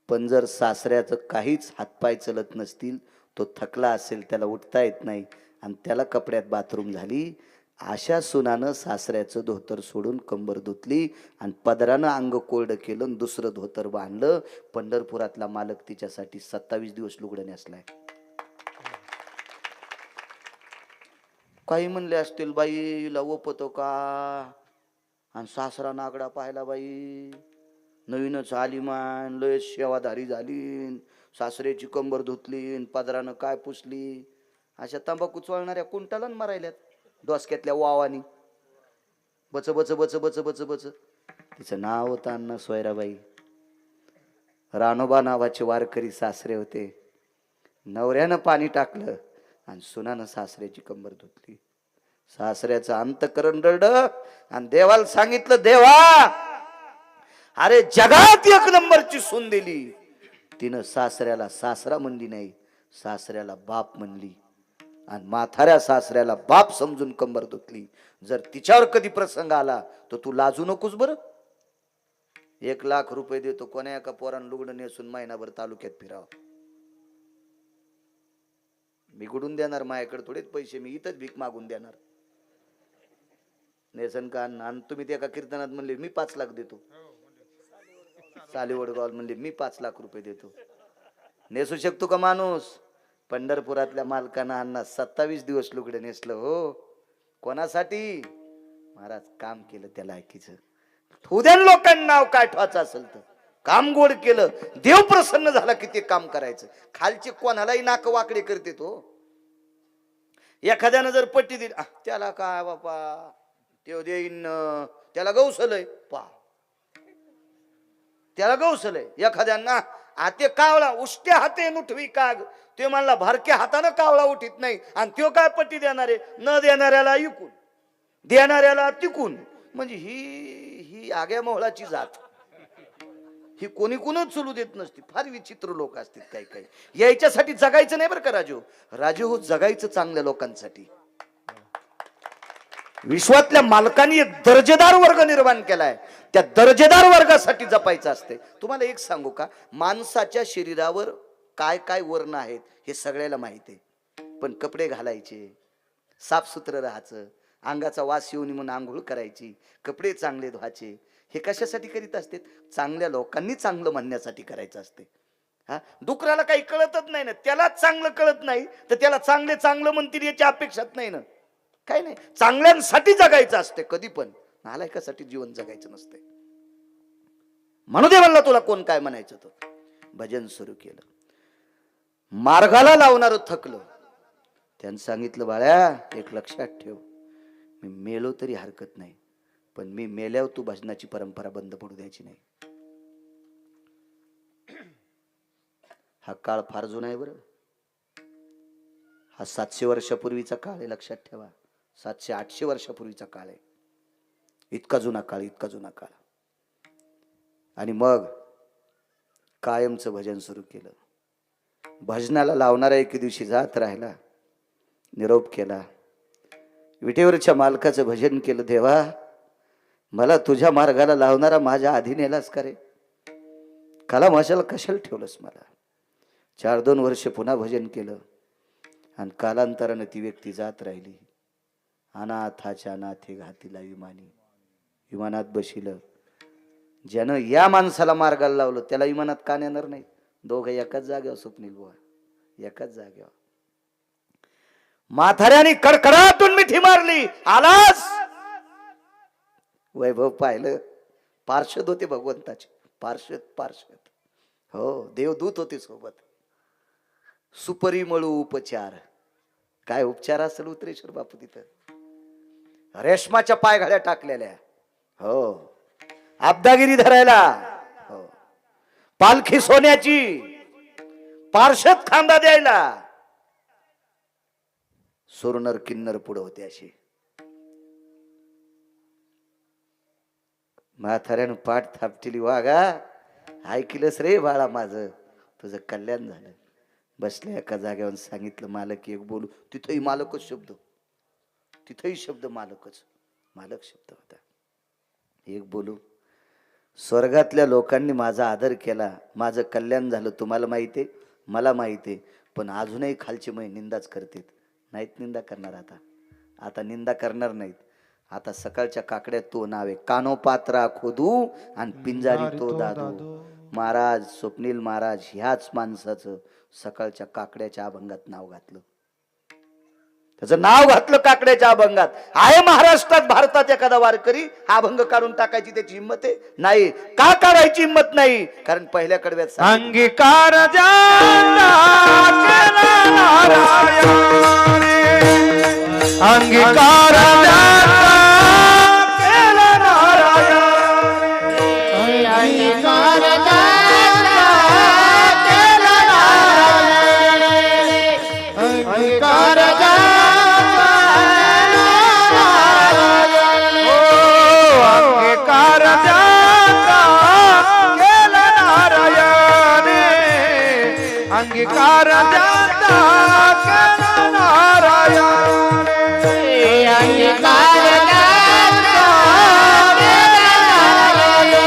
Speaker 1: पण जर सासऱ्याचं काहीच हातपाय चलत नसतील, तो थकला असेल, त्याला उठता येत नाही आणि त्याला कपड्यात बाथरूम झाली, अशा सुनानं सासऱ्याचं धोतर सोडून कंबर धुतली आणि पदरानं अंग कोरडं केलं आणि दुसरं धोतर बांधलं. पंढरपुरातला मालक तिच्यासाठी 27 दिवस लुगडं नेसलाय. काही म्हणले असतील, बाईला ओपतो का? आणि सासरा नागडा पाहिला, बाई नवीनच आली मान, लय सेवाधारी झाली, सासऱ्याची कंबर धुतली, पदरानं काय पुसली. अशा तंबाखू चोळणाऱ्या कुंटाला मारायल्यात डोसक्यातल्या वावानी. बच बच बच बच बच बच. तिचं नाव होतं अण्णा सोयराबाई. रानोबा नावाचे वारकरी सासरे होते. नवऱ्यानं पाणी टाकलं आणि सुनानं सासऱ्याची कंबर धुतली. सासऱ्याचं अंतकरण रडलं आणि देवाला सांगितलं, देवा अरे जगात एक नंबरची सून दिली. तिनं सासऱ्याला सासरा म्हणली नाही, सासऱ्याला बाप म्हणली आणि म्हाताऱ्या सासऱ्याला बाप समजून कंबर धुतली. जर तिच्यावर कधी प्रसंग आला तर तू लाजू नकोस बरं. 1,00,000 रुपये देतो कोण्या एका पोरानं लुगडं नेसून महिनाभर तालुक्यात फिरावं. मी कुठून देणार? माझ्याकडे थोडेच पैसे, मी इथंच भीक मागून देणार. नेसन का? आणि तुम्ही त्या एका कीर्तनात म्हणले मी 5 लाख देतो. सालीवडगाव म्हणले मी 5 लाख रुपये देतो. नेसू शकतो का माणूस? पंढरपुरातल्या मालकानं अण्णा 27 दिवस लुगडं नेसलं. हो, कोणासाठी? महाराज काम केलं त्या लायकीचं. उद्या लोकांना नाव काय ठेवायचं असेल तर काम गोड केलं, देव प्रसन्न झाला की ते काम करायचं. खालचे कोणालाही नाक वाकडे करते तो. एखाद्यानं जर पट्टी दिली, त्याला काय बापा ते देईन, त्याला गौसलय पा, त्याला गौसलय. एखाद्यांना ते कावळा उष्ट्या हाते उठवी काग, ते म्हणला भारक्या हातानं कावळा उठीत नाही आणि तो काय पट्टी देणारे? न देणाऱ्याला इकून, देणाऱ्याला तिकून. म्हणजे ही आग्या मोहळाची जात. ही कोणी कोणच चलू देत नसती. फार विचित्र लोक असतात काही काही. यायच्यासाठी जगायचं नाही बरं का राजू. राजू हो, जगायचं चांगल्या लोकांसाठी. विश्वातल्या मालकांनी एक दर्जेदार वर्ग निर्माण केलाय, त्या दर्जेदार वर्गासाठी जपायचं असते. तुम्हाला एक सांगू का, माणसाच्या शरीरावर काय काय वर्ण आहेत हे सगळ्याला माहिती आहे. पण कपडे घालायचे, साफसुत्र राहायचं, अंगाचा वास येऊ नये म्हणून आंघोळ करायची, कपडे चांगले धुवायचे, हे कशासाठी करीत असते? चांगल्या लोकांनी चांगलं म्हणण्यासाठी करायचं असते. हा, डुकराला काही कळतच नाही ना, त्याला चांगलं कळत नाही तर त्याला चांगले चांगलं म्हणतील याची अपेक्षाच नाही ना. काय नाही, चांगल्यांसाठी जगायचं असते कधी पण, नालायकासाठी जीवन जगायचं नसते. म्हणू दे म्हणला तुला कोण काय म्हणायचं. तो भजन सुरू केलं, मार्गाला लावणार थकलं. त्यानं सांगितलं, बाळ्या एक लक्षात ठेव, मी मेलो तरी हरकत नाही, पण मी मेल्यावर तू भजनाची परंपरा बंद पडू द्यायची नाही. हा काळ फार जुना आहे बरं. हा 700 वर्षापूर्वीचा काळ आहे, लक्षात ठेवा. 700-800 वर्षापूर्वीचा काळ आहे. इतका जुना काळ, इतका जुना काळ. आणि मग कायमचं भजन सुरू केलं. भजनाला लावणारा एके दिवशी जात राहिला, निरोप केला, विटेवरच्या मालकाचं भजन केलं. देवा, मला तुझ्या मार्गाला लावणारा माझ्या आधी नेलास का रे? काला माशाला कशाला ठेवलंस मला? 4-2 वर्ष पुन्हा भजन केलं आणि कालांतरानं ती व्यक्ती जात राहिली. अनाथाच्या नाथे घातीला विमानी, विमानात बशिलं. ज्यानं या माणसाला मार्गाला लावलं त्याला विमानात का नेणार नाही? दोघं एकाच जागेवर, स्वप्नील बुवा एकाच जागेवर. म्हाताऱ्याने कडकडाटून मिठी मारली, आलास? वैभव पाहिलं. पार्षद होते भगवंताचे, पार्षद. हो, देवदूत होते सोबत. सुपरिमळू उपचार. काय उपचार असेल उत्तरेश्वर बापू तिथं. रेशमाच्या पायघड्या टाकलेल्या, हो, आबदागिरी धरायला, हो, पालखी सोन्याची, पार्षद खांदा द्यायला. सुरनर किन्नर पुढे होते अशी. म्हाताऱ्यानं पाठ थापटिली. वागा, ऐकलंस रे बाळा माझं, तुझं कल्याण झालं. बसल्या एका जागेवर सांगितलं मालक एक बोलू, तिथंही मालकच शब्द, तिथंही शब्द मालकच, मालक शब्द होता. एक बोलू, स्वर्गातल्या लोकांनी माझा आदर केला, माझं कल्याण झालं. तुम्हाला माहिती आहे, मला माहिती आहे, पण अजूनही खालची मै निंदाच करतात. नाहीत निंदा करणार आता, आता निंदा करणार नाहीत. आता सकाळच्या काकड्यात तो नाव आहे, कानोपात्रा खोदू आणि पिंजारी तो दादू. महाराज स्वप्नील महाराज ह्याच माणसाचं सकाळच्या काकड्याच्या अभंगात नाव घातलं. त्याचं नाव घातलं काकड्याच्या अभंगात. आहे महाराष्ट्रात भारतात एखादा वारकरी हा अभंग काढून टाकायची त्याची हिंमत आहे? नाही. का काढायची हिंमत नाही? कारण पहिल्या कडव्यात
Speaker 2: अंगीकार जाता केला नारायणे, अंगीकार जाता केला नारायणे, अंगीकार जाता केला नारायणे, अंगीकार जाता नारायणे, अंगीकार जाता केला नारायणे, अंगीकार जाता केला नारायणे, अंगीकार जाता केला नारायणे,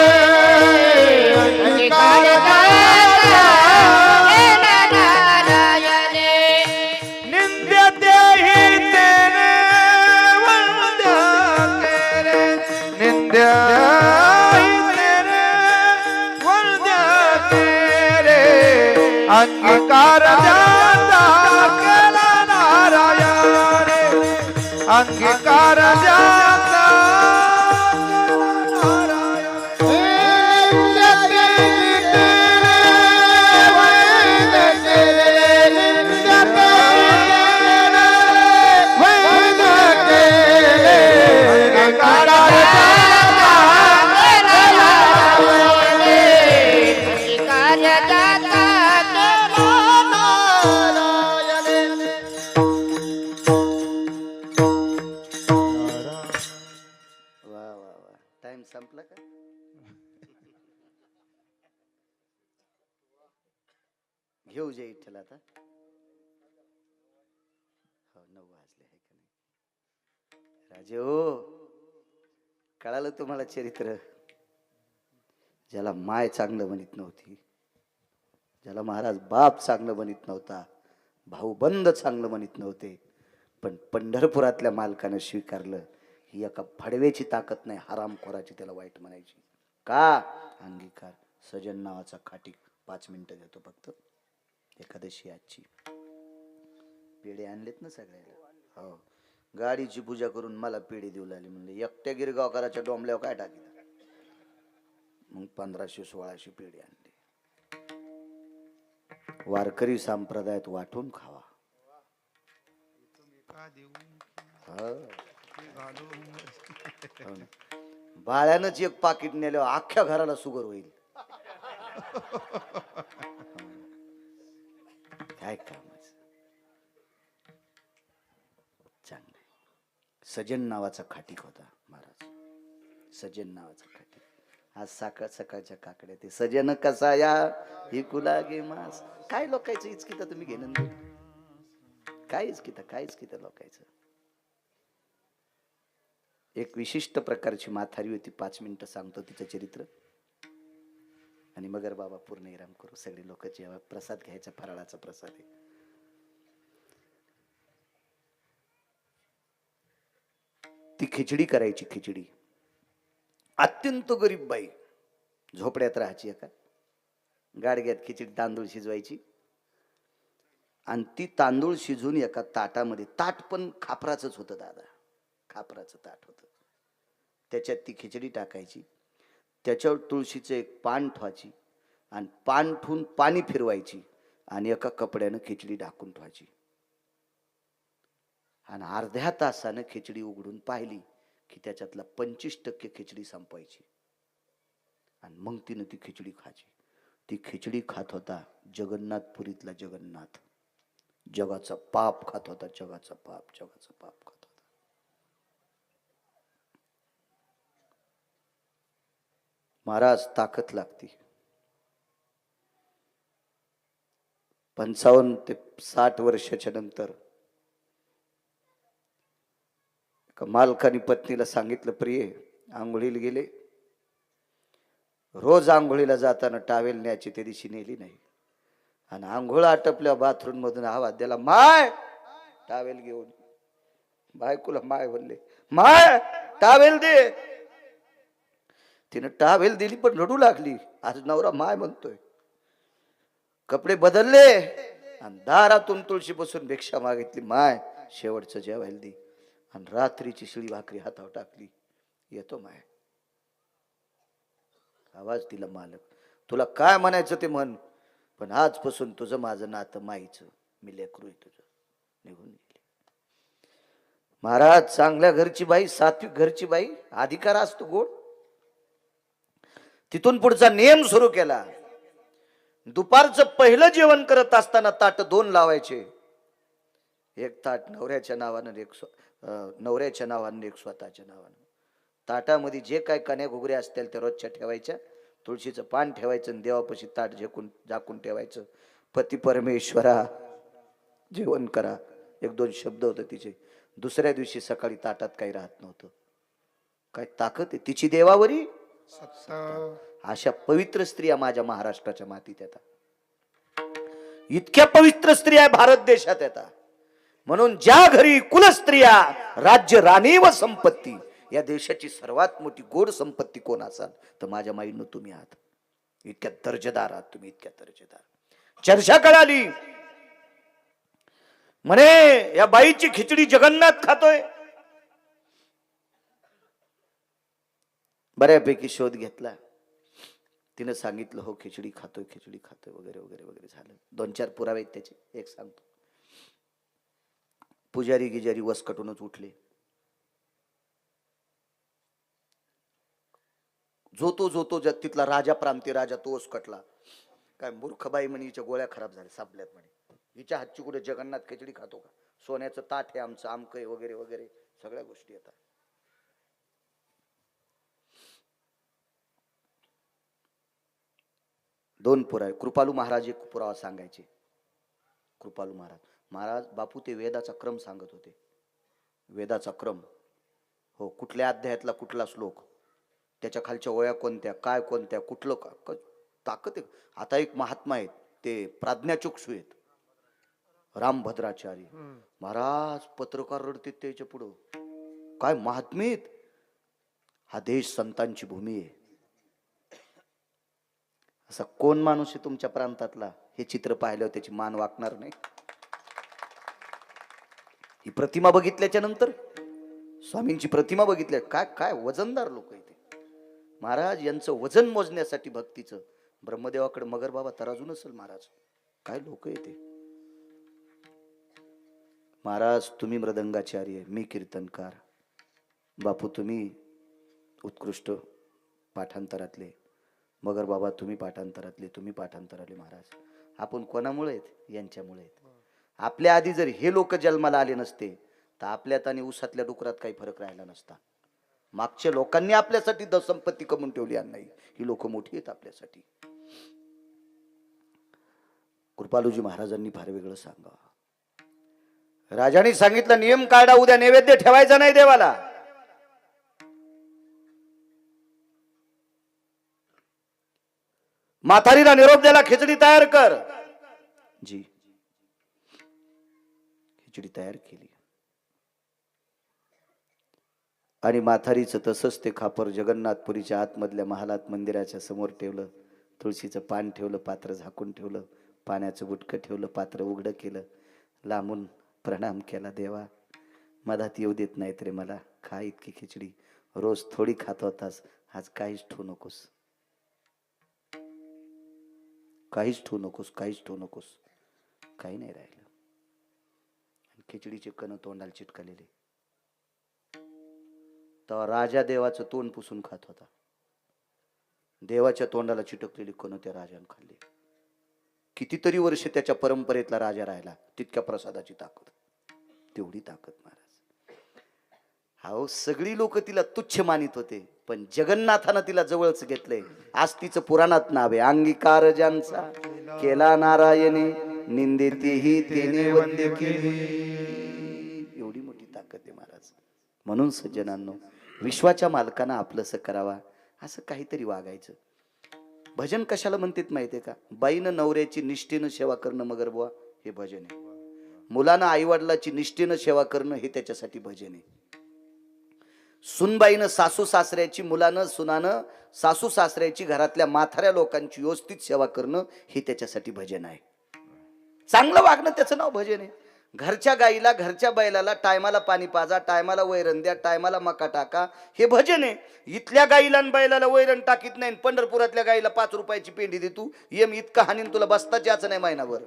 Speaker 2: अंगीकार जाता केला नारायणे, निंद्यते हि तेरे वंद्य तेरे, निंद्य हि तेरे वंद्य तेरे, अंगीकार जाता केला नारायणे, अंगीकार जाता केला नारायणे, निंद्यते हि तेरे वंद्य तेरे, निंद्यते हि तेरे वंद्य तेरे, अंगीकार जाता केला नारायणे, अंगीकार जाता केला नारायणे.
Speaker 1: वा वा वा, टाइम संपला का? घेऊ जे इठ्ठल आता. हो 9 वाजले आहे का नाही? राजे हो, कळालं तुम्हाला चरित्र? ज्याला माय चांगलं म्हणत नव्हती, ज्याला महाराज बाप चांगलं म्हणत नव्हता, भाऊबंद चांगलं म्हणत नव्हते, पण पंढरपुरातल्या मालकानं स्वीकारलं. ही एका फडव्याची ताकद नाही, हरामखोराची त्याला वाईट म्हणायची. का? अंगीकार. सजन नावाचा खाटीक. 5 मिनिटं घेतो फक्त. एकादशी आजची. पेढे आणलेत ना सगळ्याला? हो. गाडीची पूजा करून मला पेढे देऊ लागली. म्हणले एकट्या गिरगावकराच्या डोंबल्यावर काय टाकी. मग 1500-1600 पेढे आणले. वारकरी संप्रदायात वाटून खावा. बाळ्यानंच एक पाकिट नेल्यावर अख्ख्या घराला शुगर होईल. काय कामाचं. चांगलं. सजन नावाचा खाटीक होता महाराज. सजन नावाचा खाटीक. आज सकाळच्या काकड्या ते सजन कसा या ही कुलागे मास. काय लोकायचं इचकिता तुम्ही घेणं काय इचकिता लोकायचं. एक विशिष्ट प्रकारची माथारी होती. 5 मिनिटं सांगतो तिचं चरित्र आणि मगर बाबा पूर्ण विराम करू. सगळे लोक जेव्हा प्रसाद घ्यायचा, फराळाचा प्रसाद आहे. ती खिचडी करायची. खिचडी अत्यंत गरीब बाई, झोपड्यात राहायची. एका गाडग्यात खिचडी तांदूळ शिजवायची आणि ती तांदूळ शिजून एका ताटामध्ये, ताट पण खापराचंच होतं दादा, खापराचं ताट होतं. त्याच्यात ती खिचडी टाकायची. त्याच्यावर तुळशीचं एक पान ठेवायची आणि पान ठेवून पाणी फिरवायची आणि एका कपड्यानं खिचडी ढाकून ठेवायची. आणि अर्ध्या तासानं खिचडी उघडून पाहिली की त्याच्यातला 25% खिचडी संपवायची आणि मग तिनं ती खिचडी खायची. ती खिचडी खात होता जगन्नाथपुरीतला जगन्नाथ. जगाचा पाप खात होता. जगाचा पाप खात होता. महाराज ताकद लागती. 55 ते 60 वर्षाच्या नंतर मालकानी पत्नीला सांगितलं, प्रिय आंघोळीला गेले. रोज आंघोळीला जाताना टावेल न्यायची, त्या दिवशी नेली नाही. आणि आंघोळ आटपल्या बाथरूम मधून आवाज दिला, माय टावेल घेऊन. बायकोला माय म्हणले, माय टावेल दे. तिनं टावेल दिली पण रडू लागली. आज नवरा माय म्हणतोय. कपडे बदलले आणि दारातून तुळशी बसून भिक्षा मागितली, माय शेवटचं जेवायला दे. आणि रात्रीची शिळी भाकरी हातावर टाकली, येतो माय. आवाज दिला, मालक तुला काय म्हणायचं ते म्हण, पण आजपासून तुझं माझं नातं माईचं, मी लेकरू आहे तुझं. निघून गेले. महाराज चांगल्या घरची बाई, सात्विक घरची बाई, अधिकार असतो गोड. तिथून पुढचा नियम सुरू केला. दुपारचं पहिलं जेवण करत असताना ताट 2 लावायचे. एक ताट नवऱ्याच्या नावानं, नवऱ्याच्या नावानं, एक स्वतःच्या नावानं. ताटामध्ये जे काय कण्या घुगऱ्या असतील त्या रोजच्या ठेवायच्या. तुळशीचं पान ठेवायचं आणि देवापाशी ताट झाकून ठेवायचं. पती परमेश्वरा जेवण करा, 1-2 शब्द होते तिचे. दुसऱ्या दिवशी सकाळी ताटात काही राहत नव्हतं. काय ताकद आहे तिची देवावरी. अशा पवित्र स्त्रिया माझ्या महाराष्ट्राच्या मातीत येतात. इतक्या पवित्र स्त्रिया भारत देशात येतात. म्हणून ज्या घरी कुलस्त्रिया, राज्य, राणी व संपत्ती, या देशाची सर्वात मोठी गोड संपत्ती कोण असाल तर माझ्या माईनं तुम्ही आहात. इतक्या दर्जेदार आहात तुम्ही, इतक्या दर्जेदार. चर्चा कळाली म्हणे या बाईची खिचडी जगन्नाथ खातोय. बऱ्यापैकी शोध घेतला. तिने सांगितलं, हो खिचडी खातोय वगैरे वगैरे वगैरे झालं. 2-4 पुरावे आहेत त्याचे, एक सांगतो. पुजारी गिजारी वसकटूनच उठले. जो तो तिथला राजा, प्रांती राजा, तो वसकटला. काय मूर्ख बाई म्हणे, हिच्या गोळ्या खराब झाल्या, सापल्यात म्हणे. हिच्या हातची कुठे जगन्नाथ खिचडी खातो का? सोन्याचं ताट आहे आमचं, आमकं आहे वगैरे वगैरे सगळ्या गोष्टी येतात. दोन पुरावे. कृपालू महाराज एक पुरावा सांगायचे. कृपालू महाराज बापू ते वेदाचा क्रम सांगत होते. वेदाचा क्रम, हो, कुठल्या अध्यायातला कुठला श्लोक, त्याच्या खालच्या ओळ्या कोणत्या, काय कोणत्या, कुठलं ताकद आहे. आता एक महात्मा आहेत, ते प्राज्ञाचक्षू आहेत, रामभद्राचार्य महाराज. पत्रकार रडतात त्याच्या पुढं. काय महात्मेत. हा देश संतांची भूमी आहे. असा कोण माणूस आहे तुमच्या प्रांतातला, हे चित्र पाहिल्यावर त्याची मान वाकणार नाही? ही प्रतिमा बघितल्याच्या नंतर, स्वामींची प्रतिमा बघितल्या, काय काय वजनदार लोक आहेत महाराज. यांचं वजन मोजण्यासाठी भक्तीचं ब्रह्मदेवाकडे मगर बाबा तराजू नसेल महाराज. काय लोक येते महाराज. तुम्ही मृदंगाचार्य, मी कीर्तनकार. बापू तुम्ही उत्कृष्ट पाठांतरातले, मगर बाबा तुम्ही पाठांतरातले, तुम्ही पाठांतरातले. महाराज आपण कोणामुळे आहेत? यांच्यामुळे आहेत. आपल्या आधी जर हे लोक जन्माला आले नसते तर आपल्यात आणि ऊसातल्या डुकरात काही फरक राहिला नसता. मागच्या लोकांनी आपल्यासाठी संपत्ती कमवून ठेवली नाही. ही लोक मोठी आहेत आपल्यासाठी. कृपालूजी महाराजांनी फार वेगळं सांगा. राजाने सांगितलं, नियम काढा, उद्या नैवेद्य ठेवायचा नाही देवाला. म्हातारीला निरोप द्यायला खिचडी तयार कर. जी, खिचडी तयार केली. आणि म्हातारीचं तसंच ते खापर जगन्नाथपुरीच्या आतमधल्या महालात मंदिराच्या समोर ठेवलं. तुळशीचं पान ठेवलं, पात्र झाकून ठेवलं, पाण्याचं बुटकं ठेवलं, पात्र उघडं केलं. लांबून प्रणाम केला, देवा मधात येऊ देत नाहीत रे मला. खा इतकी खिचडी, रोज थोडी खात होतास, आज काहीच ठेवू नकोस, काहीच ठेवू नकोस, काहीच ठेवू नकोस. काही नाही राहिलं. खिचडीचे कण तोंडाला चिटकलेले. तेव्हा राजा देवाचं तोंड पुसून खात होता. देवाच्या तोंडाला चिटकलेली कण त्या राजाने खाल्ली. कितीतरी वर्ष त्याच्या परंपरेतला राजा राहिला. तितक्या प्रसादाची ताकद, तेवढी ताकद महाराज. हो, सगळी लोक तिला तुच्छ मानित होते, पण जगन्नाथानं तिला जवळच घेतलंय. आज तिचं पुराणात नाव आहे, अंगीकार ज्यांचा केला नारायणे निंदितेही तेने वंद्य केले. एवढी मोठी ताकद आहे महाराज. म्हणून सज्जनांनो, विश्वाच्या मालकानं आपलंसं करावा असं काहीतरी वागायचं. भजन कशाला म्हणतात माहितीये का? बाईनं नवऱ्याची निष्ठेनं सेवा करणं मगर बुवा हे भजन आहे. मुलानं आईवडिलाची निष्ठेनं सेवा करणं हे त्याच्यासाठी भजन आहे. सुनबाईनं सासू सासऱ्याची, मुलानं सुनानं सासू सासऱ्याची, घरातल्या म्हाताऱ्या लोकांची व्यवस्थित सेवा करणं हे त्याच्यासाठी भजन आहे. चांगलं वागणं त्याचं नाव भजन आहे. घरच्या गाईला, घरच्या बैलाला टायमाला पाणी पाजा, टायमाला वैरण द्या, टायमाला मका टाका, हे भजन आहे. इथल्या गाईला आणि बैलाला वैरण टाकीत नाही, पंढरपुरातल्या गाईला 5 रुपयाची पेंडी दे तू, येम इतका हानीन तुला बसताच याचं नाही महिनाभर.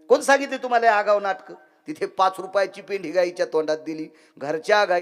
Speaker 1: कोण सांगितले तुम्हाला आगाव नाटक? तिथे 5 रुपयाची पेंडी गाईच्या तोंडात दिली. घरच्या गाई